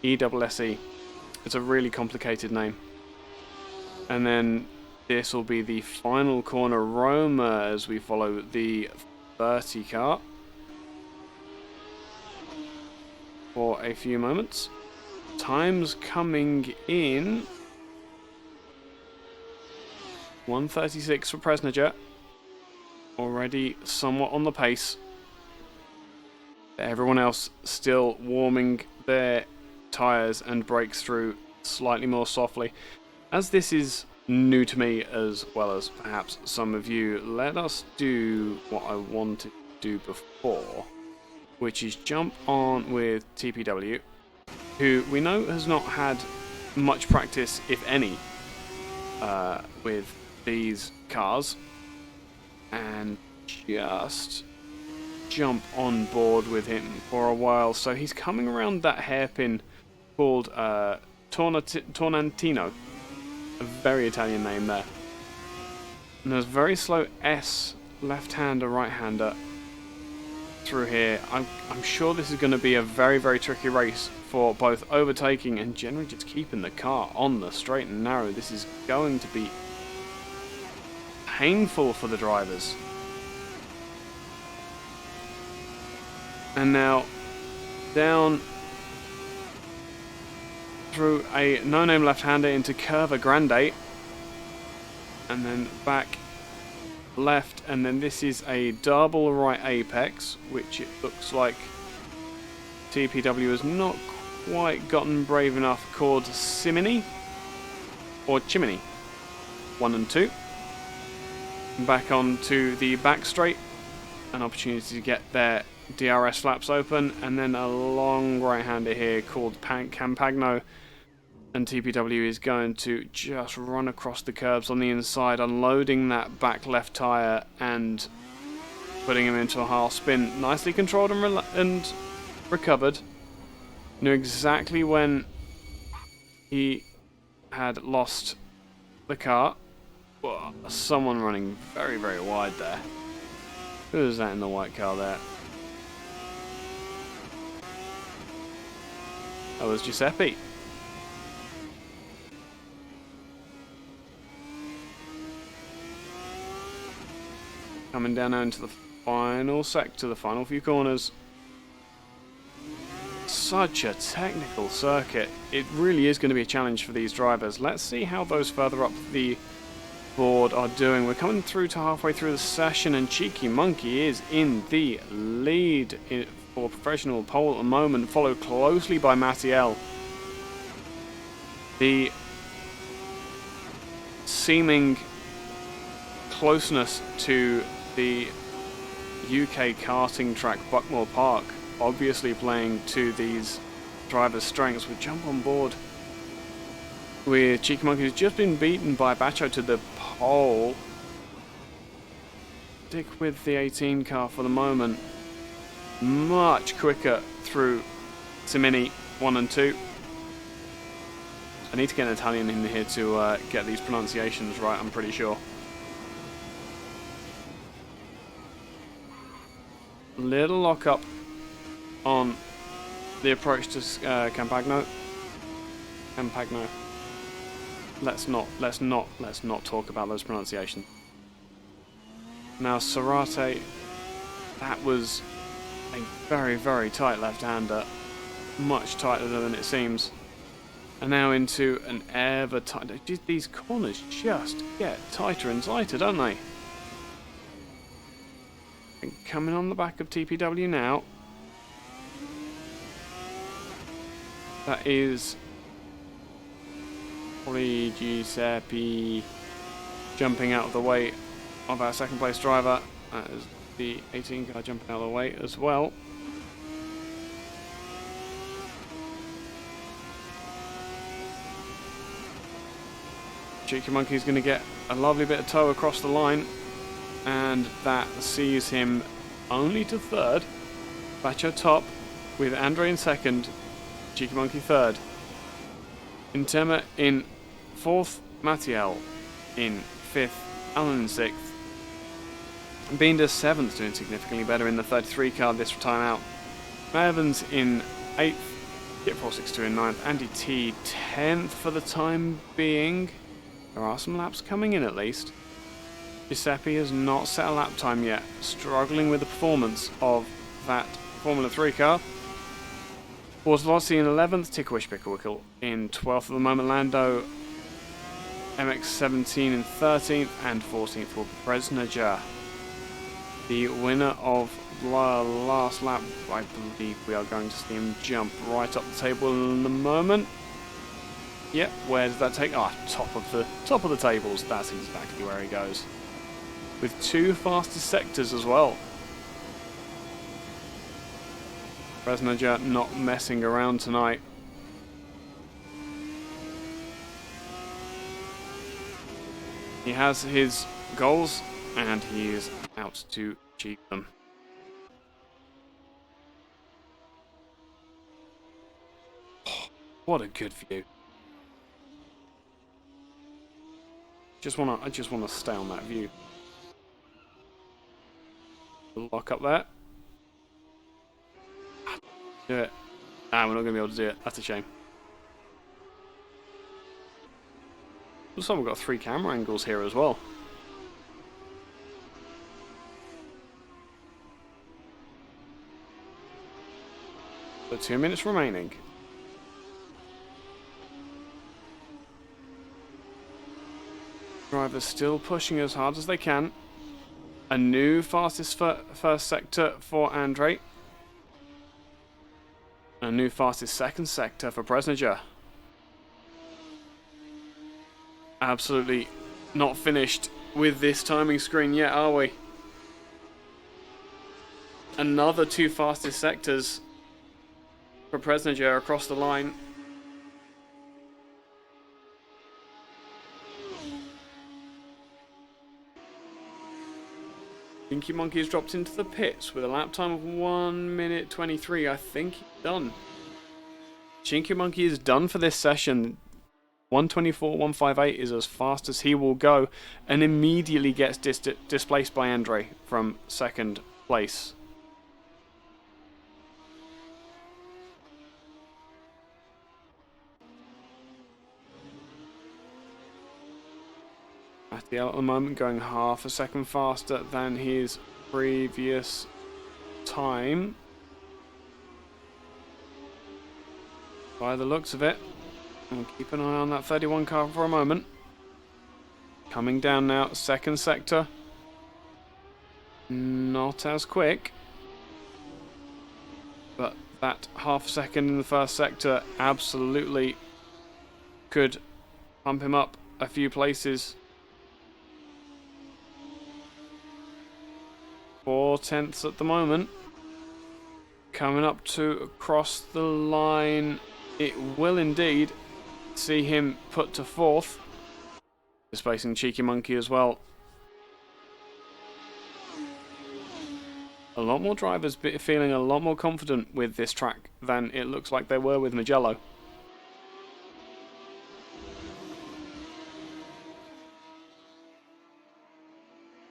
E-double-S-E. It's a really complicated name. And then this will be the final corner Roma as we follow the 30 car for a few moments. Time's coming in 1:36 for Presnager. Already somewhat on the pace. Everyone else still warming their tyres and brakes through slightly more softly. As this is new to me as well as perhaps some of you, let us do what I wanted to do before, which is jump on with TPW, who we know has not had much practice, if any, with these cars, and just jump on board with him for a while. So he's coming around that hairpin called Tornantino, a very Italian name there. And there's very slow S left-hander, right-hander through here. I'm sure this is going to be a very, very tricky race for both overtaking and generally just keeping the car on the straight and narrow. This is going to be painful for the drivers. And now down through a no-name left-hander into Curva Grande, and then back left, and then this is a double right apex, which it looks like TPW has not quite gotten brave enough, called Simini or Chimney 1 and 2. Back onto the back straight, an opportunity to get their DRS flaps open, and then a long right-hander here called Campagno, and TPW is going to just run across the curbs on the inside, unloading that back left tyre and putting him into a half spin. Nicely controlled and recovered. Knew exactly when he had lost the car. Whoa, someone running very, very wide there. Who is that in the white car there? That was Giuseppe. Coming down now into the final sector, the final few corners. Such a technical circuit. It really is going to be a challenge for these drivers. Let's see how those further up the board are doing. We're coming through to halfway through the session, and Cheeky Monkey is in the lead for professional pole at the moment, followed closely by Mattiel. The seeming closeness to the UK karting track Buckmore Park obviously playing to these drivers' strengths. We jump on board with Cheeky Monkey, who's just been beaten by Bacho to the pole. Stick with the 18 car for the moment. Much quicker through Simini 1 and 2. I need to get an Italian in here to get these pronunciations right, I'm pretty sure. Little lock up on the approach to Campagno. Let's not talk about those pronunciations. Now Serrate, that was a very, very tight left-hander, much tighter than it seems. And now into an ever tighter. These corners just get tighter and tighter, don't they? And coming on the back of TPW now. That is probably Giuseppe jumping out of the way of our second place driver. That is the 18 car jumping out of the way as well. Cheeky Monkey's going to get a lovely bit of tow across the line, and that sees him only to third. Bacho top with Andre in second, Cheeky Monkey third. Intema in fourth, Mattiel in fifth, Alan in sixth. Binder seventh, doing significantly better in the 33 car this time out. Evans in eighth, Kit 462 in ninth, Andy T 10th for the time being. There are some laps coming in at least. Giuseppe has not set a lap time yet, struggling with the performance of that Formula 3 car. Bortolozzi in 11th, Tikwish Pickwickle in 12th at the moment, Lando MX-17 in 13th and 14th for Bresnager. The winner of the last lap, I believe we are going to see him jump right up the table in a moment. Yep, where does that take? Ah, top of the tables. That's exactly where he goes. With two fastest sectors as well. Bresnager not messing around tonight. He has his goals and he is out to achieve them. Oh, what a good view. I just wanna stay on that view. Lock up there. Do it. Ah, we're not gonna be able to do it. That's a shame. Looks like we've got 3 camera angles here as well. So 2 minutes remaining. Drivers still pushing as hard as they can. A new fastest first sector for Andre. A new fastest second sector for Bresnager. Absolutely not finished with this timing screen yet, are we? Another 2 fastest sectors for Bresnager across the line. Cheeky Monkey has dropped into the pits with a lap time of 1 minute 23. I think he's done. Cheeky Monkey is done for this session. 124, 158 is as fast as he will go, and immediately gets displaced by Andre from second place. Mattiel at the moment going half a second faster than his previous time. By the looks of it. And keep an eye on that 31 car for a moment. Coming down now, second sector. Not as quick. But that half a second in the first sector absolutely could pump him up a few places. 4/10 at the moment. Coming up to cross the line. It will indeed see him put to 4th. Displacing Cheeky Monkey as well. A lot more drivers feeling a lot more confident with this track than it looks like they were with Mugello.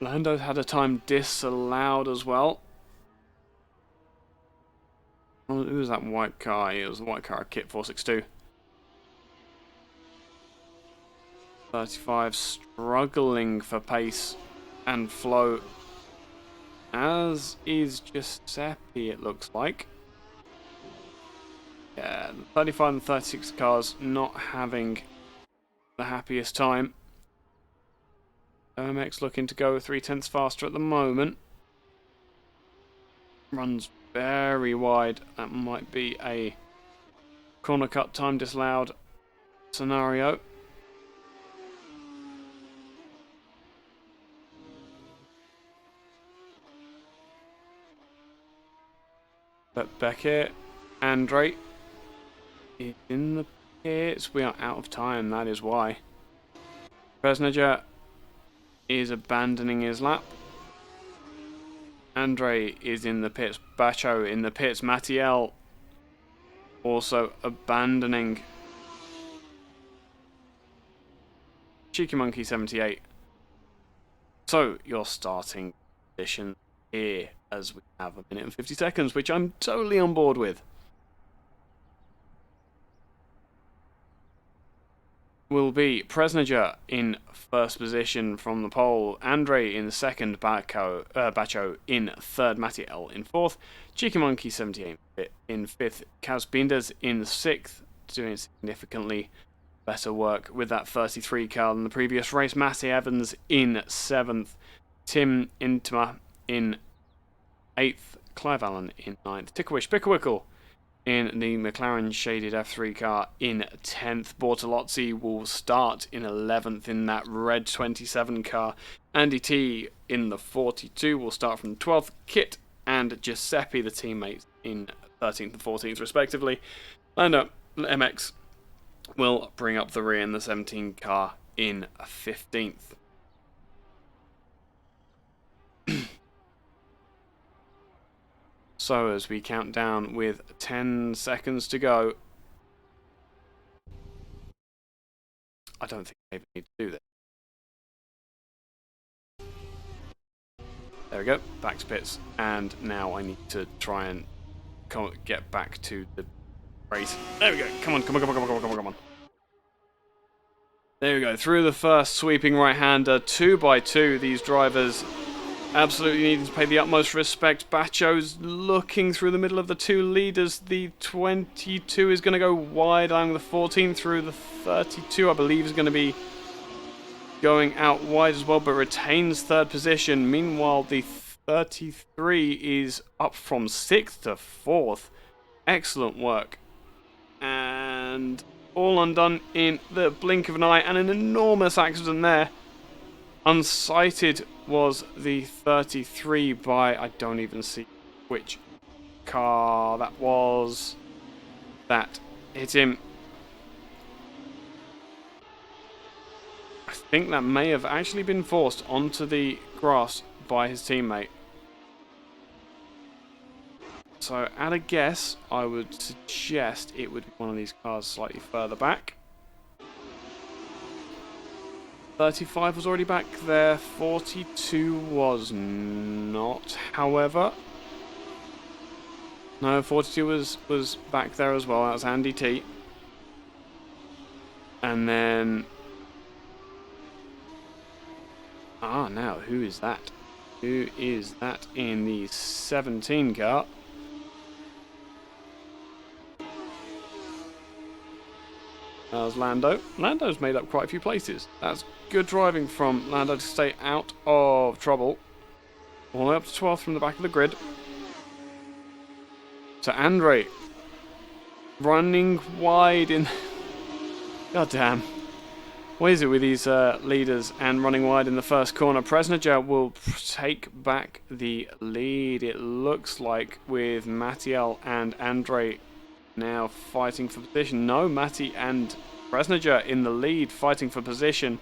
Lando's had a time disallowed as well. Oh, who was that white car? It was the white car, Kit 462. 35 struggling for pace and flow, as is Giuseppe, it looks like. Yeah, the 35 and 36 cars not having the happiest time. OMX looking to go 3/10 faster at the moment. Runs very wide. That might be a corner cut time disallowed scenario. But Beckett, Andre is in the pits. We are out of time, that is why. Presnager is abandoning his lap. Andre is in the pits. Bacho in the pits. Mattiel also abandoning. Cheeky Monkey 78. So your starting position here, as we have 1 minute and 50 seconds, which I'm totally on board with. Will be Presnager in first position from the pole, Andre in second, Bacho in third, Mattiel in fourth, Cheeky Monkey 78 in fifth, Kaz Binders in sixth, doing significantly better work with that 33 car than the previous race. Matty Evans in seventh, Tim Intma in 8th, Clive Allen in 9th, Tickerwish Pickerwickle in the McLaren shaded F3 car in 10th. Bortolozzi will start in 11th in that red 27 car. Andy T in the 42 will start from 12th. Kit and Giuseppe, the teammates, in 13th and 14th respectively. Lando MX will bring up the rear in the 17 car in 15th. So as we count down with 10 seconds to go, I don't think I even need to do this. There we go, back to pits, and now I need to try and get back to the race. There we go, come on. There we go, through the first sweeping right-hander, 2 by 2, these drivers absolutely needing to pay the utmost respect. Bacho's looking through the middle of the two leaders. The 22 is going to go wide, eyeing the 14 through. The 32, I believe, is going to be going out wide as well, but retains third position. Meanwhile, the 33 is up from 6th to 4th. Excellent work. And all undone in the blink of an eye, and an enormous accident there. Unsighted was the 33 by, I don't even see which car that was that hit him. I think that may have actually been forced onto the grass by his teammate. So at a guess, I would suggest it would be one of these cars slightly further back. 35 was already back there. 42 was not, however. No, 42 was back there as well. That was Andy T. And then... now, who is that? Who is that in the 17 car? There's Lando. Lando's made up quite a few places. That's good driving from Lando to stay out of trouble. All the way up to 12th from the back of the grid. So Andre running wide in... God damn. What is it with these leaders and running wide in the first corner? Presnager will take back the lead, it looks like, with Mattiel and Andre now fighting for position. No, Matti and Presnager in the lead, fighting for position.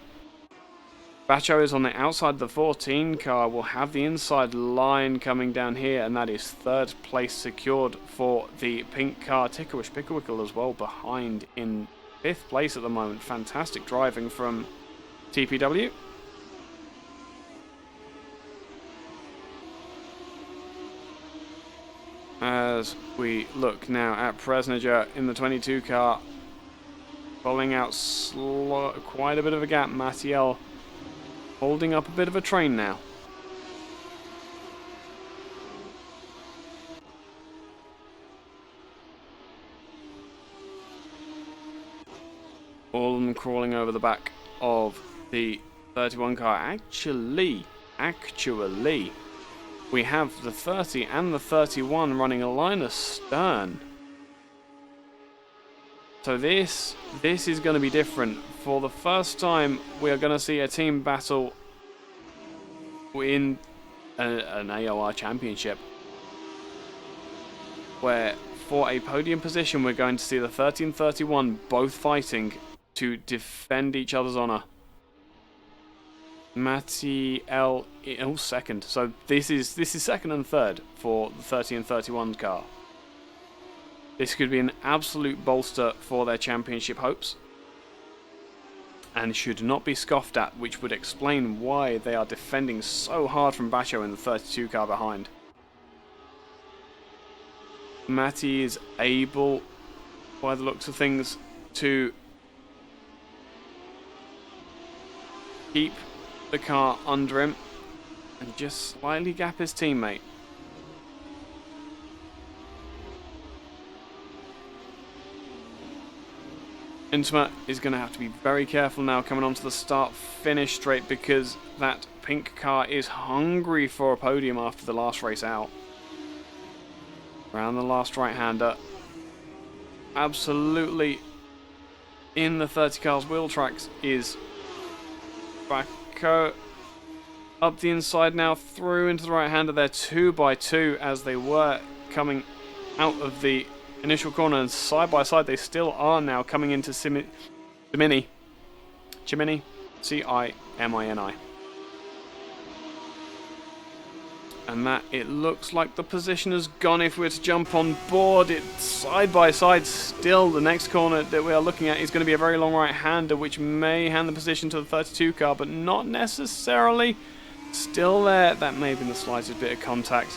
Bacho is on the outside of the 14 car, will have the inside line coming down here, and that is 3rd place secured for the pink car. Tickerish Picklewickle as well behind in 5th place at the moment. Fantastic driving from TPW. As we look now at Presnager in the 22 car, following out quite a bit of a gap. Mattiel holding up a bit of a train now. All of them crawling over the back of the 31 car. Actually, we have the 30 and the 31 running a line astern. So this is going to be different. For the first time, we are going to see a team battle in an AOR championship, where for a podium position, we're going to see the 30 and 31 both fighting to defend each other's honour. Mattiel second. So this is second and third for the 30 and 31 car. This could be an absolute bolster for their championship hopes, and should not be scoffed at, which would explain why they are defending so hard from Bacho in the 32 car behind. Matti is able, by the looks of things, to keep the car under him and just slightly gap his teammate. Intima is going to have to be very careful now coming onto the start-finish straight, because that pink car is hungry for a podium after the last race out. Around the last right-hander. Absolutely in the 30 car's wheel tracks is Baco. Up the inside now, through into the right-hander there, 2 by 2 as they were coming out of the initial corner, and side by side they still are now coming into Cimini, C-I-M-I-N-I. And that, it looks like the position has gone. If we were to jump on board, it's side by side still. The next corner that we are looking at is going to be a very long right-hander, which may hand the position to the 32 car, but not necessarily. Still there, that may have been the slightest bit of contact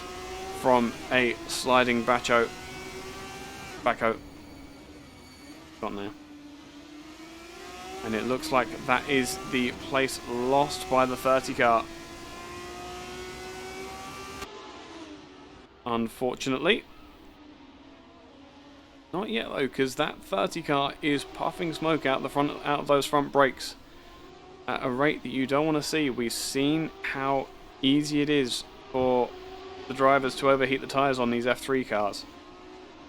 from a sliding Baco. Got now. And it looks like that is the place lost by the 30 car. Unfortunately. Not yet though, because that 30 car is puffing smoke out of those front brakes at a rate that you don't want to see. We've seen how easy it is for the drivers to overheat the tyres on these F3 cars.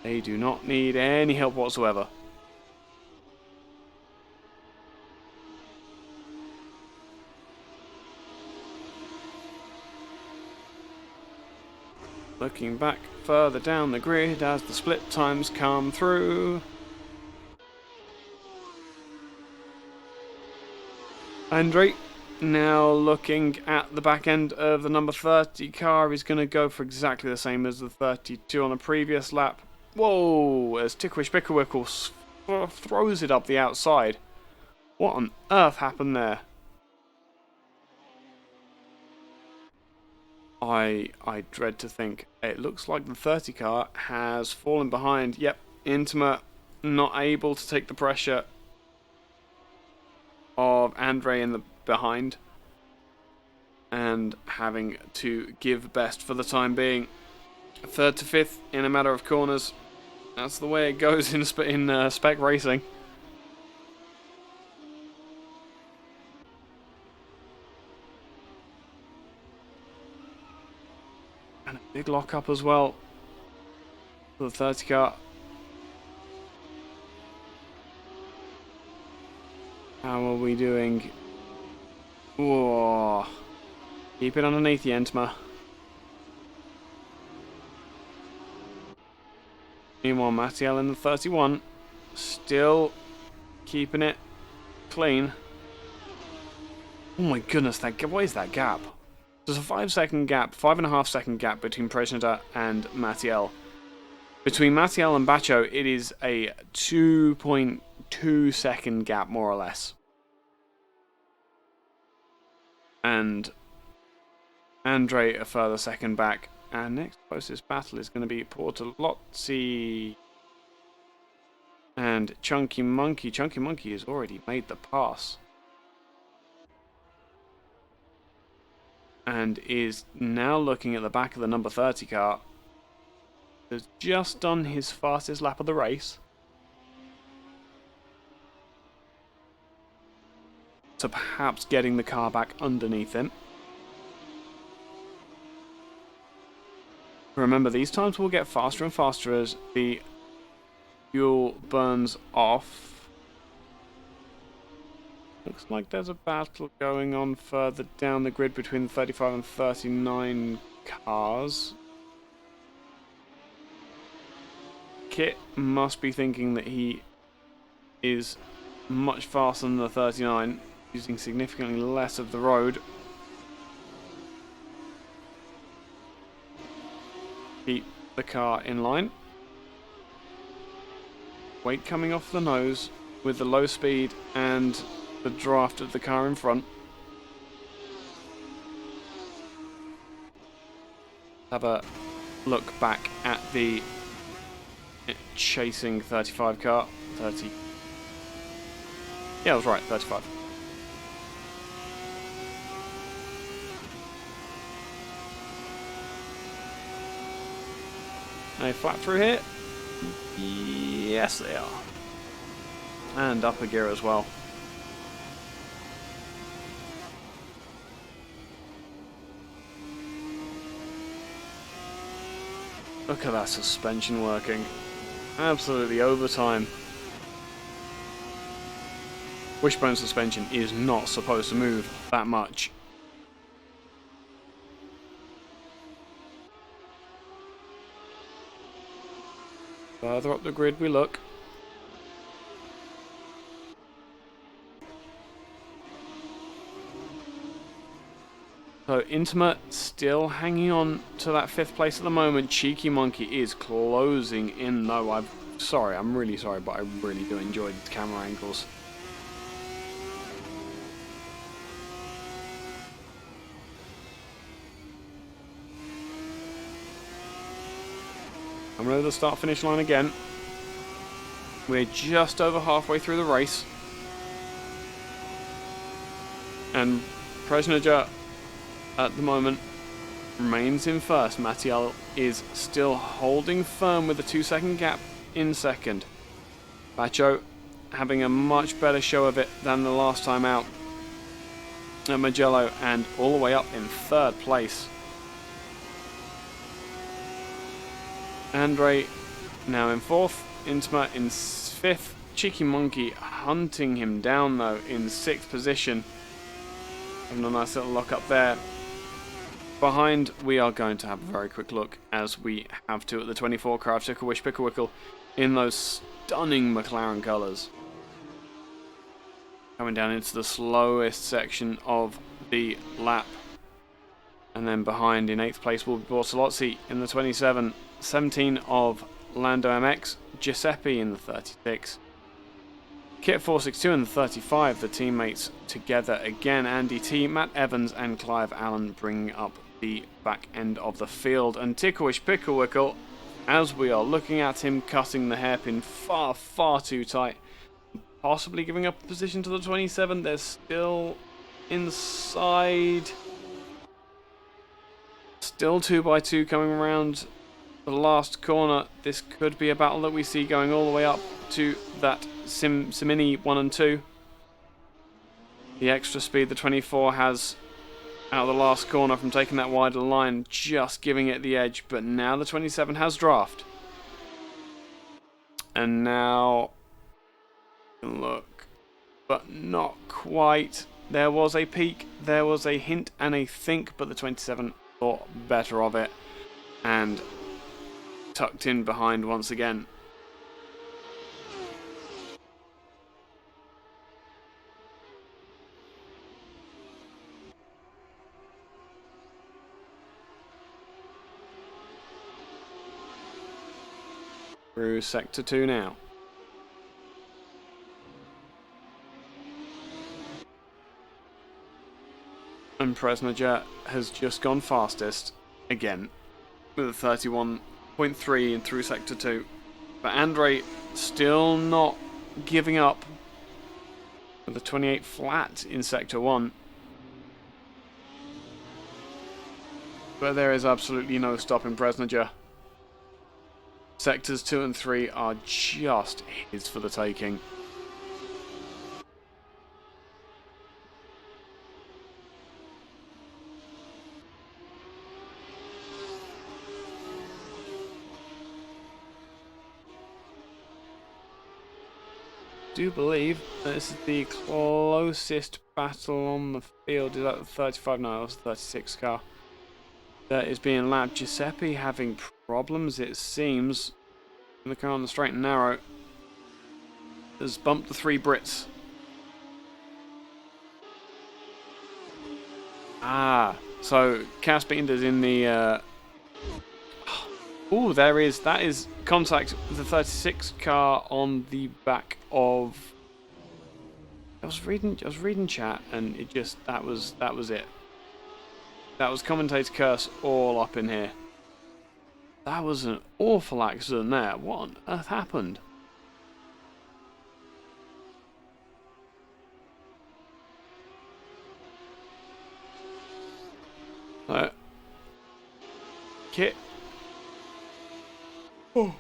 They do not need any help whatsoever. Looking back further down the grid as the split times come through. Andre now looking at the back end of the number 30 car. He's going to go for exactly the same as the 32 on the previous lap. Whoa, as Tickwish Picklewickle throws it up the outside. What on earth happened there? I dread to think. It looks like the 30 car has fallen behind. Yep, Intima not able to take the pressure of Andre in the behind, and having to give best for the time being. 3rd to 5th in a matter of corners. That's the way it goes in spec racing. And a big lock-up as well for the 30 car. How are we doing? Whoa. Keep it underneath the Entma. Meanwhile, Mattiel in the 31. Still keeping it clean. Oh my goodness, what is that gap? There's a 5-second gap, 5.5-second gap between Presneda and Mattiel. Between Mattiel and Baccio, it is a 2.2-second gap, more or less. And Andre a further second back. And next closest battle is going to be Portalozzi and Chunky Monkey. Chunky Monkey has already made the pass. And is now looking at the back of the number 30 car. Has just done his fastest lap of the race. So perhaps getting the car back underneath him. Remember, these times will get faster and faster as the fuel burns off. Looks like there's a battle going on further down the grid between the 35 and 39 cars. Kit must be thinking that he is much faster than the 39, using significantly less of the road. Keep the car in line. Weight coming off the nose with the low speed and the draft of the car in front. Have a look back at the chasing 35 car. 30. Yeah, I was right, 35. Are they flat through here? Yes, they are. And upper gear as well. Look at that suspension working. Absolutely overtime. Wishbone suspension is not supposed to move that much. Further up the grid we look. So Intima still hanging on to that 5th place at the moment. Cheeky Monkey is closing in though. I'm really sorry, but I really do enjoy the camera angles. I'm over the start-finish line again. We're just over halfway through the race. And Presneda, at the moment, remains in first. Mattiel is still holding firm with a 2-second gap in second. Baccio having a much better show of it than the last time out at Mugello, and all the way up in 3rd place. Andre now in 4th, Intima in 5th, Cheeky Monkey hunting him down though in 6th position. Having a nice little lock up there. Behind, we are going to have a very quick look, as we have to at the 24 car of Ticklewish Picklewickle in those stunning McLaren colours. Coming down into the slowest section of the lap. And then behind in 8th place will be Bortolozzi in the 27. 17 of Lando MX, Giuseppe in the 36. Kit 462 in the 35, the teammates together again. Andy T, Matt Evans and Clive Allen bringing up the back end of the field. And Ticklish Picklewickle, as we are looking at him cutting the hairpin far, far too tight, possibly giving up a position to the 27. They're still inside. Still 2x2 coming around the last corner. This could be a battle that we see going all the way up to that Simini 1 and 2. The extra speed the 24 has out of the last corner from taking that wider line, just giving it the edge. But now the 27 has draft. And now, look, but not quite. There was a peak, there was a hint and a think, but the 27 thought better of it and tucked in behind once again. Through Sector 2 now. And Presnager has just gone fastest again with a 31.3 and through Sector 2. But Andre still not giving up with a 28 flat in Sector 1. But there is absolutely no stopping Presnager. Sectors 2 and 3 are just his for the taking. I do believe that this is the closest battle on the field. Is that the 35? No, that was the 36 car that is being lapped. Giuseppe having problems, it seems. The car on the straight and narrow has bumped the 3 Brits. So Cas Binder's in the oh, that is contact with the 36 car on the back of. I was reading chat and it just that was it. That was commentator curse all up in here. That was an awful accident there. What on earth happened? Kit. Oh.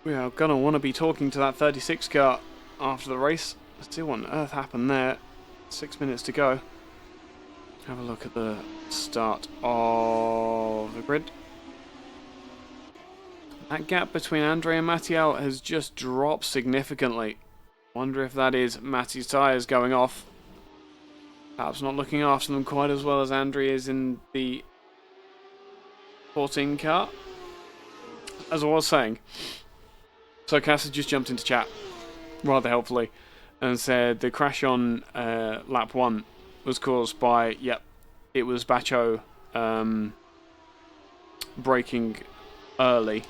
We are gonna want to be talking to that 36 car after the race. Let's see what on earth happened there. 6 minutes to go. Have a look at the start of the grid. That gap between Andre and Mattiel has just dropped significantly. Wonder if that is Matti's tyres going off. Perhaps not looking after them quite as well as Andre is in the 14 car. As I was saying, so Cass has just jumped into chat rather helpfully and said the crash on lap 1 was caused by, yep, it was Bacho braking early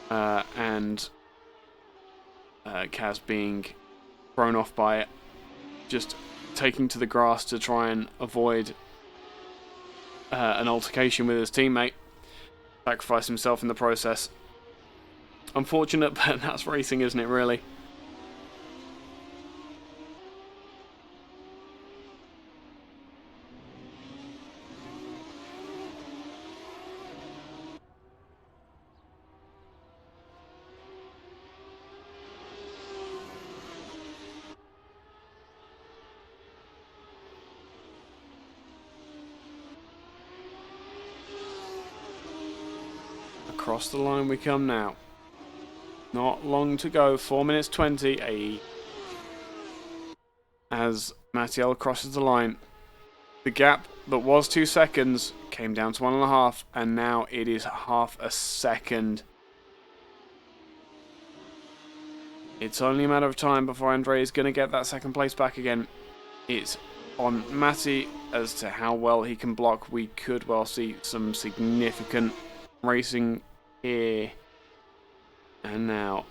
and Kaz being thrown off by it, just taking to the grass to try and avoid an altercation with his teammate, sacrificed himself in the process. Unfortunate, but that's racing, isn't it, really? Across the line we come now. Not long to go, 4 minutes 20. As Mattiel crosses the line. The gap that was 2 seconds came down to 1.5, and now it is half a second. It's only a matter of time before Andre is going to get that second place back again. It's on Matti as to how well he can block. We could well see some significant racing here and now.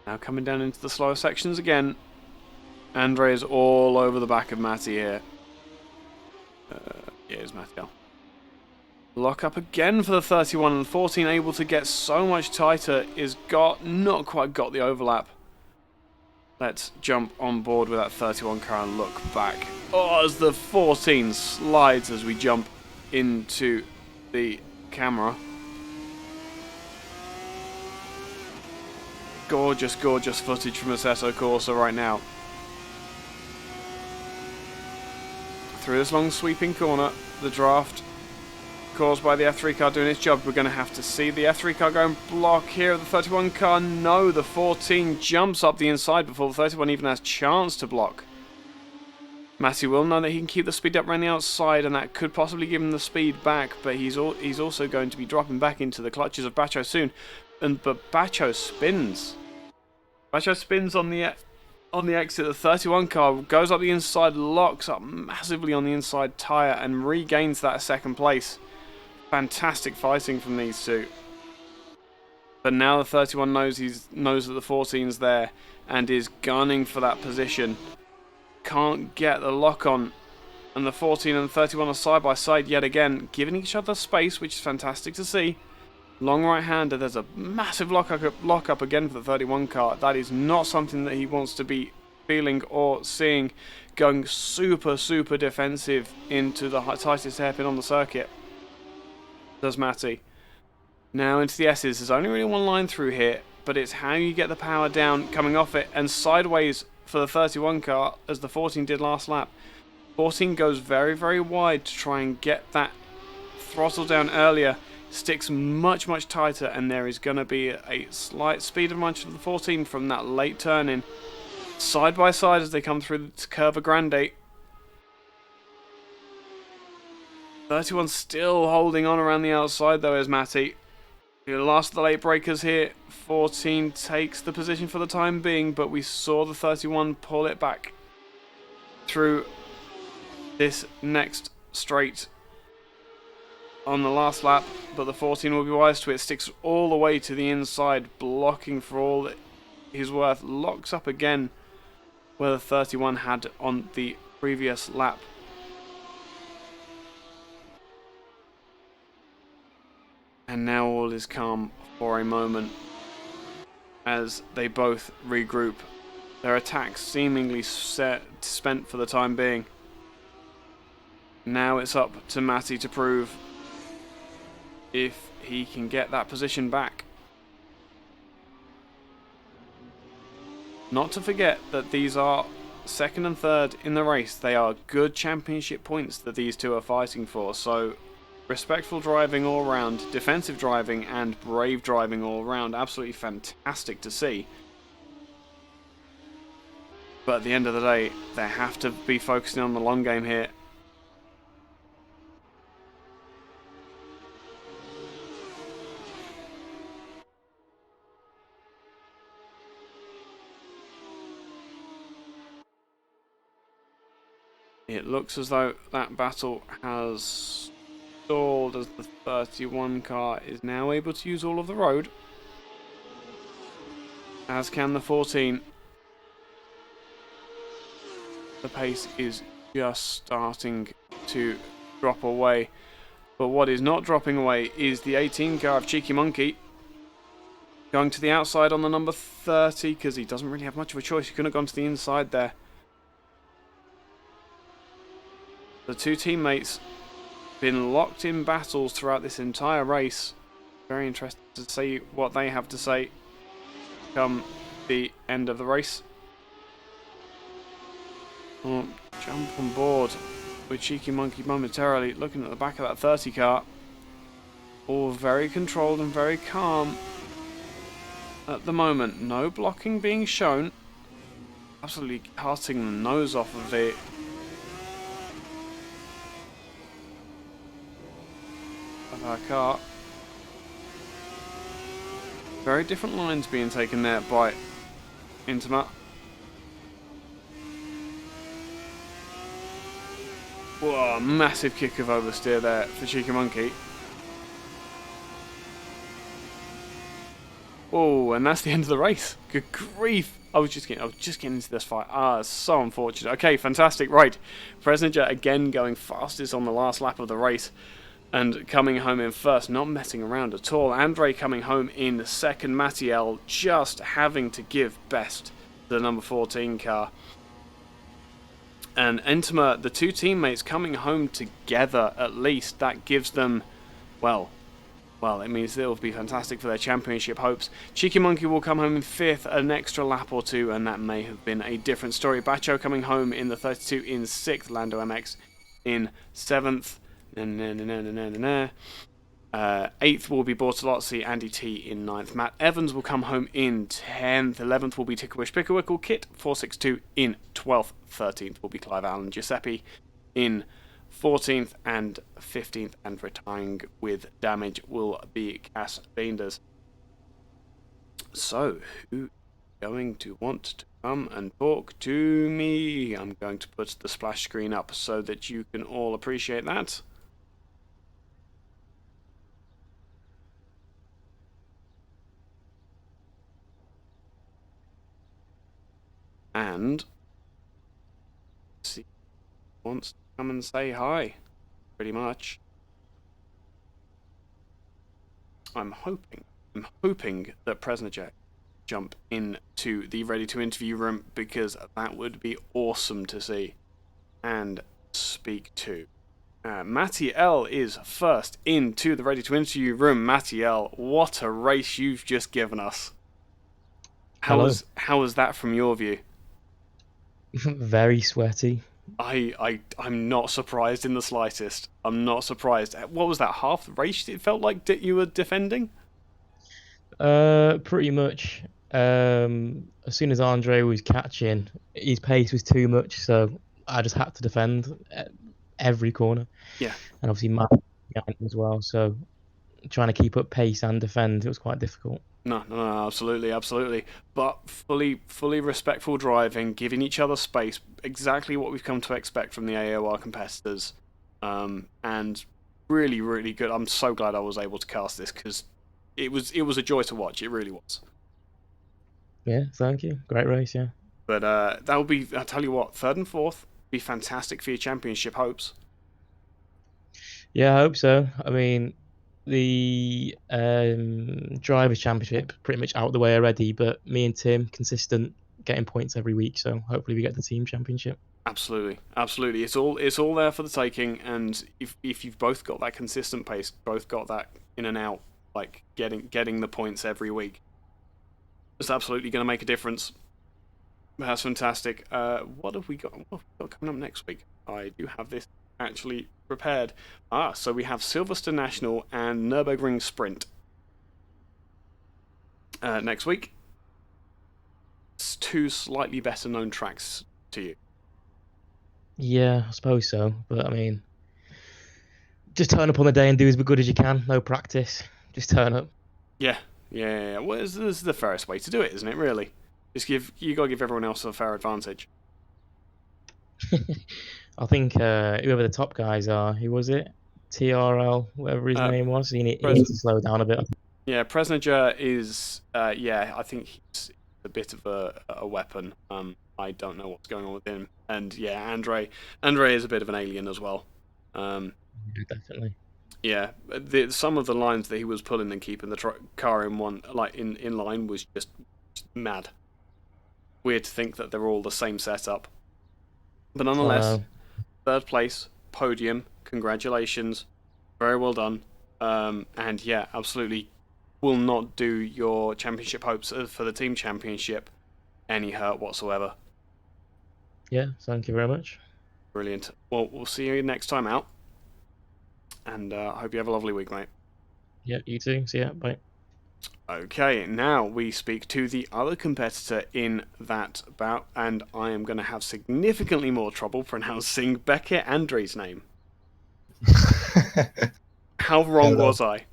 Now coming down into the slower sections again. Andre is all over the back of Matty here. Yeah, it's Matty. Lock up again for the 31, and the 14 able to get so much tighter, not quite got the overlap. Let's jump on board with that 31 car and look back. Oh, as the 14 slides as we jump into the camera. Gorgeous, gorgeous footage from Assetto Corsa right now. Through this long sweeping corner, the draft caused by the F3 car doing its job. We're going to have to see the F3 car go and block here of the 31 car. No, the 14 jumps up the inside before the 31 even has a chance to block. Matty will know that he can keep the speed up around the outside, and that could possibly give him the speed back, but he's also going to be dropping back into the clutches of Bacho soon. But Bacho spins. Bacho spins on the exit. The 31 car goes up the inside, locks up massively on the inside tyre, and regains that second place. Fantastic fighting from these two. But now the 31 knows that the 14's there and is gunning for that position. Can't get the lock on, and the 14 and the 31 are side by side yet again, giving each other space, which is fantastic to see. Long right-hander, there's a massive lock up again for the 31 car. That is not something that he wants to be feeling or seeing, going super, super defensive into the tightest hairpin on the circuit. Does Matty. Now into the S's. There's only really one line through here, but it's how you get the power down coming off it, and sideways for the 31 car, as the 14 did last lap. 14 goes very, very wide to try and get that throttle down earlier. Sticks much, much tighter, and there is going to be a slight speed advantage for the 14 from that late turn in. Side by side as they come through the Curva Grande. 31 still holding on around the outside though, is Matty. The last of the late breakers here. 14 takes the position for the time being, but we saw the 31 pull it back through this next straight on the last lap, but the 14 will be wise to it. Sticks all the way to the inside, blocking for all that he's worth. Locks up again where the 31 had on the previous lap. And now all is calm for a moment as they both regroup. Their attacks seemingly spent for the time being. Now it's up to Matty to prove if he can get that position back. Not to forget that these are second and third in the race. They are good championship points that these two are fighting for. So respectful driving all round, defensive driving and brave driving all round. Absolutely fantastic to see. But at the end of the day, they have to be focusing on the long game here. It looks as though that battle has stalled as the 31 car is now able to use all of the road, as can the 14. The pace is just starting to drop away, but what is not dropping away is the 18 car of Cheeky Monkey, going to the outside on the number 30 because he doesn't really have much of a choice. He couldn't have gone to the inside there. The two teammates been locked in battles throughout this entire race. Very interested to see what they have to say come the end of the race. Oh, jump on board with Cheeky Monkey momentarily, looking at the back of that 30 car. All very controlled and very calm at the moment. No blocking being shown. Absolutely cutting the nose off of it. Our car. Very different lines being taken there by Intima. Whoa, massive kick of oversteer there for Cheeky Monkey. Oh, and that's the end of the race. Good grief! I was just getting into this fight. It's so unfortunate. Okay, fantastic. Right, Presninger again going fastest on the last lap of the race, and coming home in first, not messing around at all. Andre coming home in second. Mattiel just having to give best to the number 14 car. And Entema, the two teammates coming home together at least. That gives them, well, it means it'll be fantastic for their championship hopes. Cheeky Monkey will come home in 5th, an extra lap or 2, and that may have been a different story. Bacho coming home in the 32 in 6th, Lando MX in 7th. 8th will be Bortolozzi, Andy T in 9th. Matt Evans will come home in 10th. 11th will be Tickerwish Pickerwickle. Kit 462 in 12th. 13th will be Clive Allen. Giuseppe in 14th and 15th, and retiring with damage will be Cass Beenders. So, who's going to want to come and talk to me? I'm going to put the splash screen up so that you can all appreciate that. And see, wants to come and say hi, pretty much. I'm hoping that Presninger jump into the ready to interview room, because that would be awesome to see and speak to. Matty L is first into the ready to interview room. Matty L, what a race you've just given us. How was that from your view? Very sweaty. I'm not surprised in the slightest. I'm not surprised. What was that, half the race it felt like you were defending? Pretty much. As soon as Andre was catching, his pace was too much, so I just had to defend every corner. Yeah. And obviously Matt behind as well, so trying to keep up pace and defend, it was quite difficult. No, absolutely. But fully respectful driving, giving each other space, exactly what we've come to expect from the AOR competitors. And really, really good. I'm so glad I was able to cast this, because it was a joy to watch. It really was. Yeah, thank you. Great race, yeah. But that will be, I'll tell you what, 3rd and 4th be fantastic for your championship hopes. Yeah, I hope so. I mean, the Drivers' Championship pretty much out of the way already, but me and Tim consistent, getting points every week, so hopefully we get the team championship. Absolutely. It's all there for the taking, and if you've both got that consistent pace, both got that in and out, like getting the points every week, it's absolutely going to make a difference. That's fantastic. What have we got coming up next week? I do have this actually prepared. So we have Silverstone National and Nürburgring Sprint next week. It's 2 slightly better known tracks to you. Yeah, I suppose so. But I mean, just turn up on the day and do as good as you can. No practice. Just turn up. Yeah. Well, this is the fairest way to do it, isn't it? Really, you gotta give everyone else a fair advantage. I think whoever the top guys are, who was it? TRL, whatever his name was. He needs to slow down a bit. Yeah, Presninger is. I think he's a bit of a weapon. I don't know what's going on with him. And yeah, Andre is a bit of an alien as well. Definitely. Yeah, some of the lines that he was pulling and keeping the car in line was just mad. Weird to think that they're all the same setup. But nonetheless, 3rd place, podium, congratulations, very well done. And yeah, absolutely will not do your championship hopes for the team championship any hurt whatsoever. Yeah, thank you very much. Brilliant. Well, we'll see you next time out. And I hope you have a lovely week, mate. Yeah, you too. See ya. Bye. Okay, now we speak to the other competitor in that bout, and I am going to have significantly more trouble pronouncing Beckett Andre's name. How wrong was I?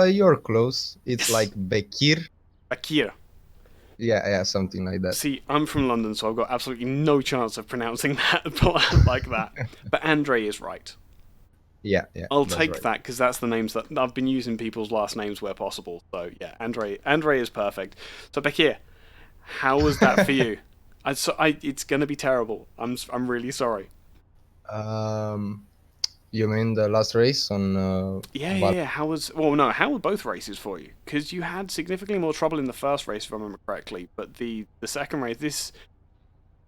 You're close. It's like Bekir. Akira. Yeah, something like that. See, I'm from London, so I've got absolutely no chance of pronouncing that like that. But Andre is right. Yeah, yeah. I'll that's take right. that because that's the names that I've been using people's last names where possible. So yeah, Andre is perfect. So Bekir, how was that for you? It's gonna be terrible. I'm really sorry. You mean the last race on? Yeah. How were both races for you? Because you had significantly more trouble in the first race, if I remember correctly. But the second race,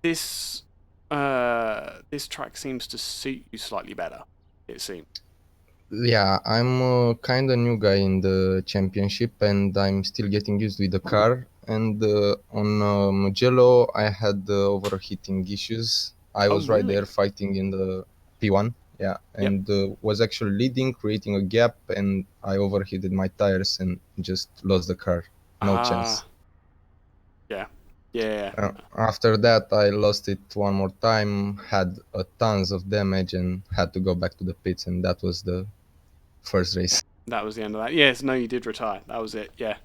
this track seems to suit you slightly better. It seems. Yeah, I'm kind of new guy in the championship, and I'm still getting used with the car. And on Mugello, I had overheating issues. I Oh was right there really? fighting in the P1, yeah, Yep. and was actually leading, creating a gap, and I overheated my tires and just lost the car. No chance. Yeah. After that, I lost it one more time, had tons of damage, and had to go back to the pits, and that was the first race. That was the end of that. Yes, no, you did retire. That was it. Yeah.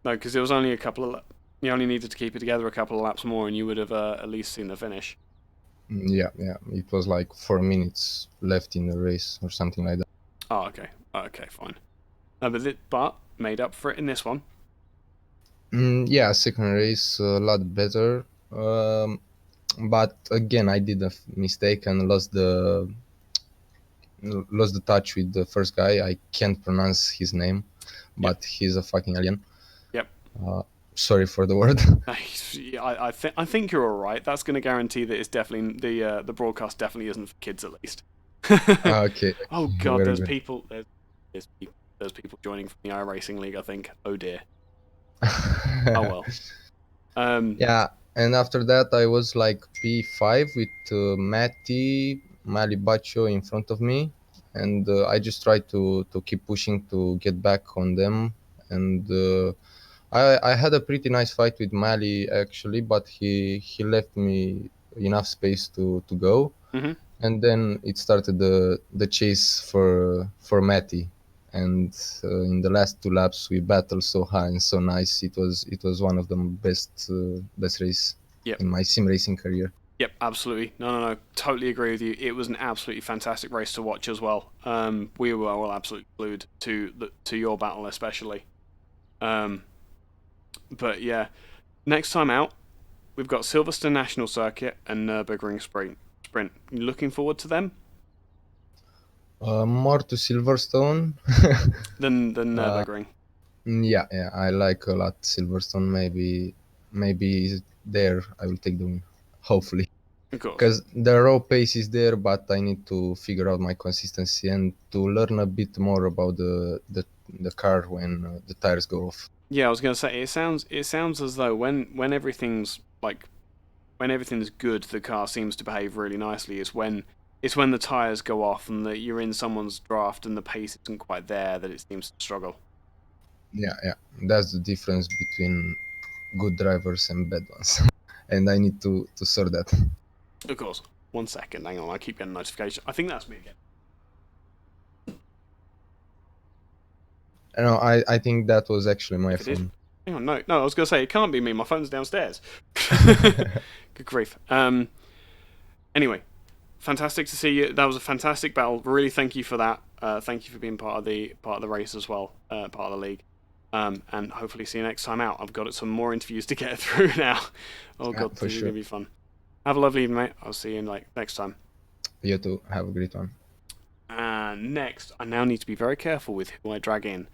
No, because it was only a couple of. You only needed to keep it together a couple of laps more, and you would have at least seen the finish. Yeah. It was like 4 minutes left in the race or something like that. Oh, okay. Okay, fine. No, but made up for it in this one. Yeah, second race a lot better. But again, I did a mistake and lost the touch with the first guy. I can't pronounce his name, but he's a fucking alien. Yep. Sorry for the word. I think you're all right. That's going to guarantee that it's definitely the broadcast definitely isn't for kids at least. Okay. Oh god, Very there's good. people joining from the iRacing League. I think. Oh dear. Oh well. Yeah, and after that I was like P5 with Mali Baccio in front of me, and I just tried to keep pushing to get back on them, and I had a pretty nice fight with Mali actually, but he left me enough space to go, Mhm. and then it started the chase for Matty, and in the last 2 laps we battled so high and so nice. It was one of the best race Yep. in my sim racing career. Yep, absolutely. No. Totally agree with you. It was an absolutely fantastic race to watch as well. We were all absolutely glued to your battle especially. But yeah, next time out, we've got Silverstone National Circuit and Nürburgring Sprint. You looking forward to them? More to Silverstone. Than Nürburgring. Yeah, I like a lot Silverstone. Maybe there I will take the win, hopefully. Of course. Because the raw pace is there, but I need to figure out my consistency and to learn a bit more about the car when the tires go off. Yeah, I was gonna say it sounds as though when everything's good, the car seems to behave really nicely. It's when the tires go off and that you're in someone's draft and the pace isn't quite there that it seems to struggle. Yeah, that's the difference between good drivers and bad ones, and I need to sort that. Of course. 1 second, hang on, I keep getting a notification. I think that's me again. No, I think that was actually my phone. Hang on, no, I was going to say, it can't be me, my phone's downstairs. Good grief. Anyway, fantastic to see you. That was a fantastic battle. Really thank you for that. Thank you for being part of the race as well, part of the league. And hopefully see you next time out. I've got some more interviews to get through now. Oh god, this is going to be fun. Have a lovely evening, mate. I'll see you next time. You too. Have a great one. Next, I now need to be very careful with who I drag in.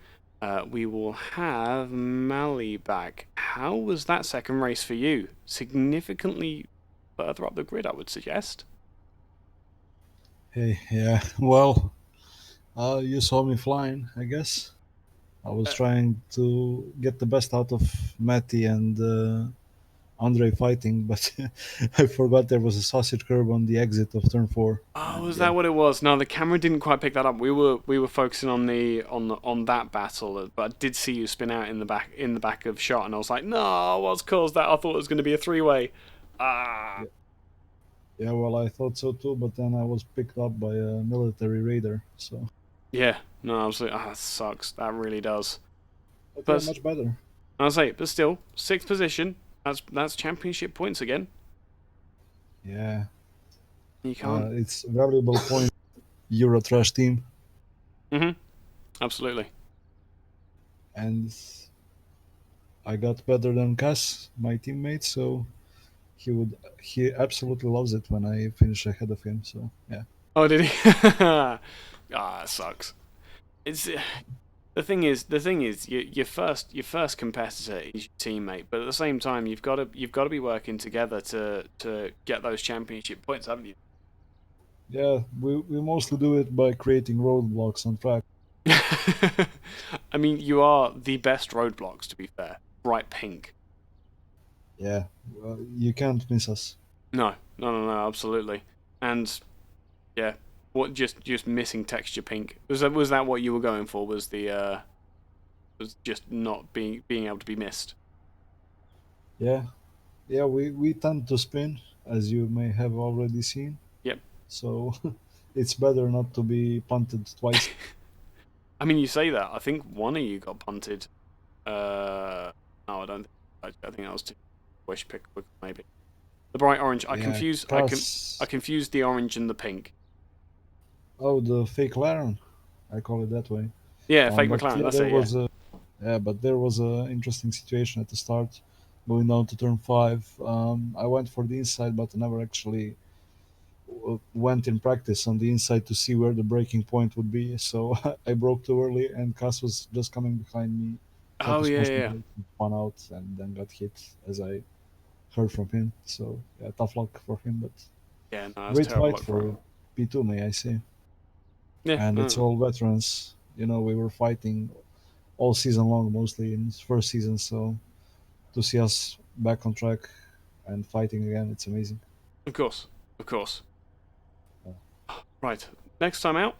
We will have Mali back. How was that second race for you? Significantly further up the grid, I would suggest. Hey, yeah. Well, you saw me flying, I guess. I was trying to get the best out of Matty and Andre fighting, but I forgot there was a sausage curb on the exit of turn 4. Oh, was that what it was? No, the camera didn't quite pick that up. We were focusing on that battle, but I did see you spin out in the back of shot, and I was like, no, what's caused that? I thought it was going to be a 3-way. Ah. Yeah, well, I thought so too, but then I was picked up by a military raider. So. Yeah, no, absolutely. That sucks. That really does. But much better. I'll say, but still, 6th position. That's championship points again. Yeah. You can't. It's valuable point. Eurotrash team, Absolutely. and I got better than Cass, my teammate. So he absolutely loves it when I finish ahead of him. So yeah. Oh, did he? Ah, it sucks. It's the thing is, your first competitor is your teammate, but at the same time, you've got to be working together to get those championship points, haven't you? Yeah, we mostly do it by creating roadblocks on track. I mean, you are the best roadblocks, to be fair. Bright pink. Yeah, you can't miss us. No, no, absolutely. And yeah, what just missing texture pink was that what you were going for? Was the was just not being able to be missed? Yeah, yeah, we tend to spin, as you may have already seen. Yep. So it's better not to be punted twice. I mean, you say that. I think one of you got punted. No, I don't think. I think that was too wish pick maybe. The bright orange. Yeah, I Cass. confused the orange and the pink. Oh, the fake Laren, I call it that way. Yeah, fake But McLaren. yeah, That's there it. Yeah. was a but there was a interesting situation at the start, going down to turn five. I went for the inside, but I never actually went in practice on the inside to see where the breaking point would be. So I broke too early, and Cass was just coming behind me. Had Oh to yeah, smash my yeah. brake, spun out, and then got hit as I heard from him. So yeah, tough luck for him, but Yeah, no, that's great terrible fight luck for for him. P2, may I say. Yeah. And it's all veterans. You know, we were fighting all season long, mostly in first season. So to see us back on track and fighting again, it's amazing. Of course, of course. Yeah. Right. Next time out,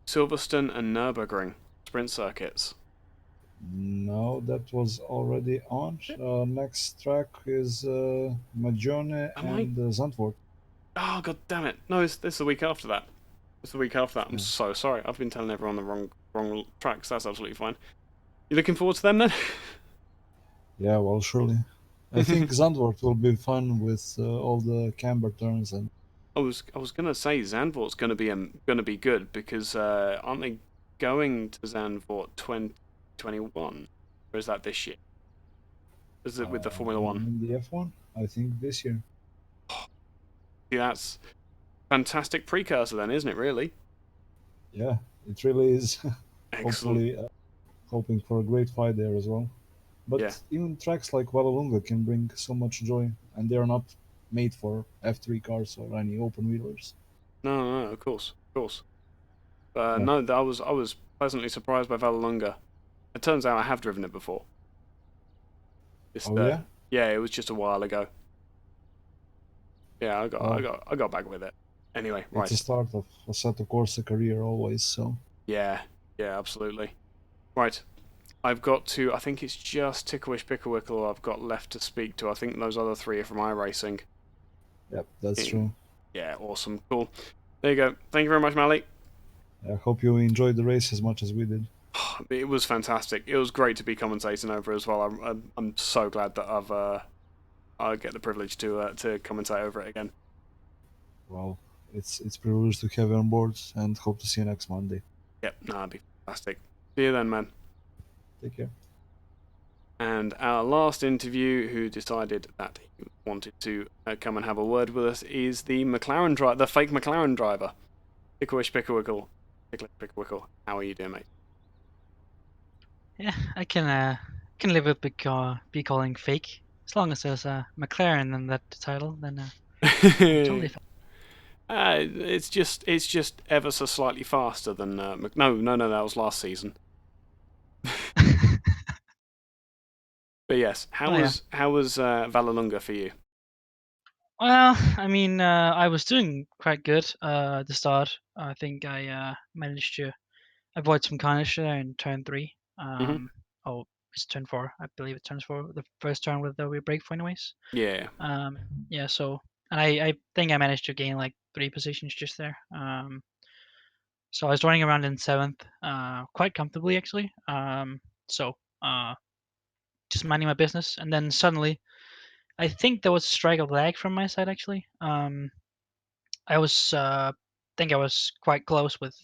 Silverstone and Nürburgring sprint circuits. No, that was already on. Next track is Magione Am I? and Zandvoort. Oh god damn it! No, it's the week after that. It's the week after that. I'm Yeah. so sorry. I've been telling everyone the wrong tracks. That's absolutely fine. You looking forward to them then? Yeah, well, surely. I think Zandvoort will be fun with all the camber turns and I was gonna say Zandvoort's gonna be good because aren't they going to Zandvoort 2021, or is that this year? Is it with the Formula One? in the F1. I think this year. See, that's fantastic precursor then, isn't it? Really? Yeah, it really is. Excellent. Hopefully, hoping for a great fight there as well. Yeah. But even tracks like Vallelunga can bring so much joy, and they are not made for F3 cars or any open wheelers. No, of course, of course. Yeah. No, I was pleasantly surprised by Vallelunga. It turns out I have driven it before. Just Oh yeah. yeah, it was just a while ago. Yeah, Well, I got back with it. Anyway, it's a right. start of Assetto Corsa career always. So Yeah, yeah, absolutely. Right. I've got to. I think it's just Ticklewish Picklewickle I've got left to speak to. I think those other three are from iRacing. yep, that's Yeah, true. yeah, awesome, cool. There you go. Thank you very much, Mally. I hope you enjoyed the race as much as we did. It was fantastic. It was great to be commentating over as well. I'm so glad that I get the privilege to commentate over it again. Well, it's privileged to have you on board, and hope to see you next Monday. Yep, no, that'd be fantastic. See you then, man. Take care. And our last interview, who decided that he wanted to come and have a word with us, is the the fake McLaren driver, Ticklewish Picklewickle. Ticklish Picklewickle, how are you doing, mate? Yeah, I can live with be calling fake as long as there's a McLaren in that title. Then I'm totally fine. It's just ever so slightly faster than no, that was last season. But yes, Oh yeah. how was Vallelunga for you? Well, I mean, I was doing quite good at the start. I think I managed to avoid some carnage there in turn 3. Hmm. Oh, it's turn 4. I believe it turns 4. The first turn with the we brake for anyways. Yeah. Yeah. So, and I think I managed to gain like 3 positions just there. So I was running around in 7th, quite comfortably actually. So uh, just minding my business, and then suddenly, I think there was a strike of lag from my side actually. I was think I was quite close with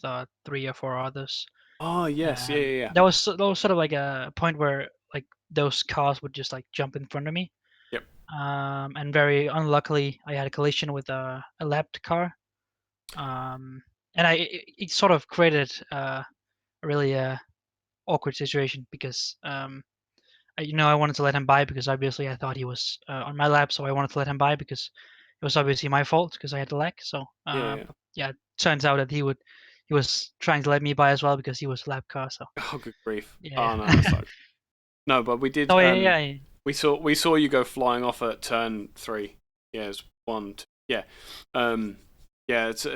3 or 4 others. Oh yes, yeah. That was sort of like a point where like those cars would just like jump in front of me. Yep. And very unluckily, I had a collision with a lapped car. And it sort of created a really awkward situation because I wanted to let him by because obviously I thought he was on my lap, so I wanted to let him by because it was obviously my fault because I had the lag. So Yeah. yeah, it turns out that he was trying to let me by as well because he was a lap car. So Oh, good grief. yeah. Oh no, that sucks. No, but we did. Oh yeah. We saw you go flying off at turn 3. Yeah, it's 1. 2, yeah. Yeah. It's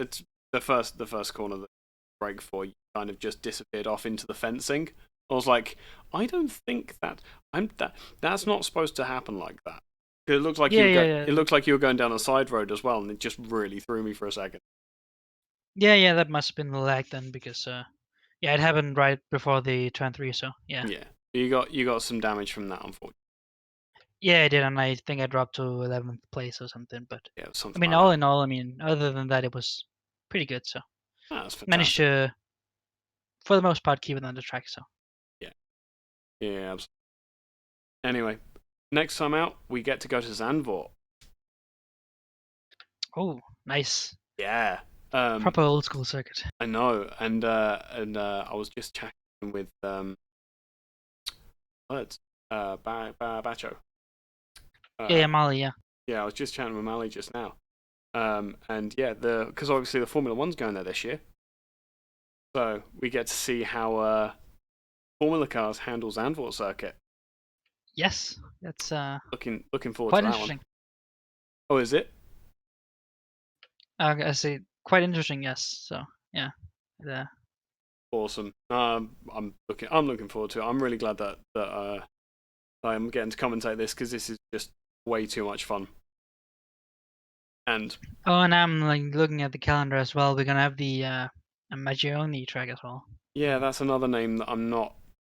the first corner that you brake for. You kind of just disappeared off into the fencing. I was like, I don't think that's not supposed to happen like that. It looked like it looked like you were going down a side road as well, and it just really threw me for a second. Yeah, that must have been the lag then because yeah, it happened right before the turn 3. So yeah. Yeah. You got some damage from that, unfortunately. Yeah, I did, and I think I dropped to 11th place or something. But Yeah, I something mean, like all that. in all, I mean, other than that, it was pretty good. So Ah, that's fantastic. managed to, for the most part, keep it on the track. So Yeah, absolutely. Anyway, next time out, we get to go to Zandvoort. oh, nice, Yeah. proper old school circuit. I know, and I was just chatting with Bacho. Yeah, Mali, yeah. Yeah, I was just chatting with Mali just now. And yeah, because obviously the Formula One's going there this year, so we get to see how Formula Cars handle Zandvoort circuit. Yes, that's Looking forward quite to that interesting. one. Oh, is it? I say quite interesting. Yes. So yeah. Awesome. I'm looking forward to it. I'm really glad that I'm getting to commentate this because this is just way too much fun. And I'm like looking at the calendar as well. We're gonna have the Mugello track as well. yeah, that's another name that I'm not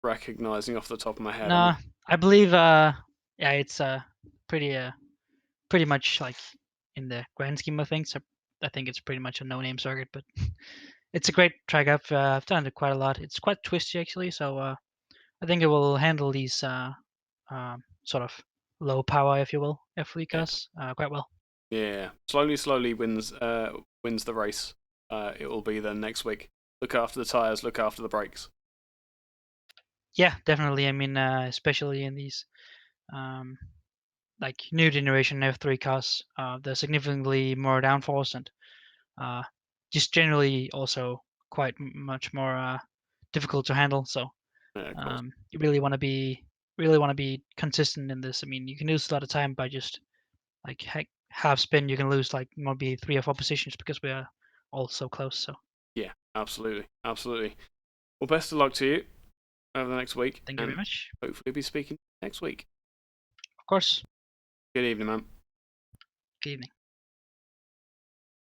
recognizing off the top of my head. No, I believe yeah, it's pretty much like in the grand scheme of things. I think it's pretty much a no-name circuit, but it's a great track. I've done it quite a lot. It's quite twisty actually, so I think it will handle these sort of low power, if you will, F3 cars quite well. Yeah, slowly wins the race. It will be then next week. Look after the tires, look after the brakes. Yeah, definitely. I mean, especially in these like new generation F3 cars, they're significantly more downforce and just generally also quite much more difficult to handle. So you really want to be consistent in this. I mean, you can lose a lot of time by just like half spin. You can lose like maybe 3 or 4 positions because we are all so close. So yeah, absolutely. Well, best of luck to you over the next week. Thank you very much. Hopefully, we'll be speaking next week. Of course. Good evening, man. Good evening.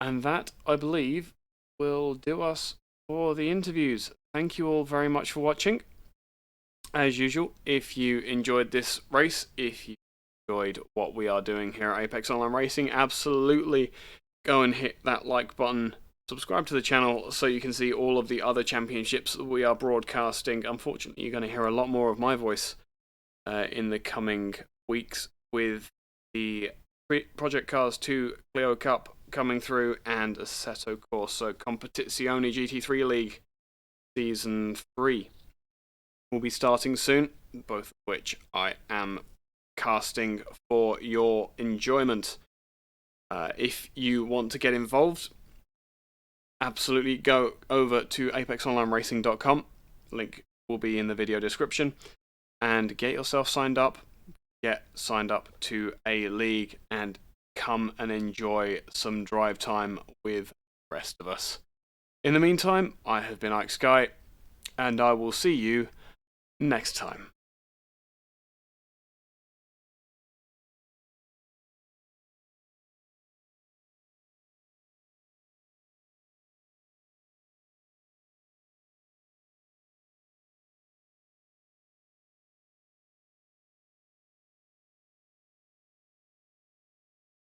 And that, I believe, will do us for the interviews. Thank you all very much for watching. As usual, if you enjoyed this race, if you enjoyed what we are doing here at Apex Online Racing, absolutely go and hit that like button. Subscribe to the channel so you can see all of the other championships that we are broadcasting. Unfortunately, you're going to hear a lot more of my voice in the coming weeks with the Project Cars 2 Clio Cup coming through and Assetto Corsa Competizione GT3 League Season 3 will be starting soon, both of which I am casting for your enjoyment. If you want to get involved, absolutely go over to apexonlineracing.com. Link will be in the video description. And get yourself signed up. Get signed up to a league and come and enjoy some drive time with the rest of us. In the meantime, I have been Ike Sky, and I will see you next time.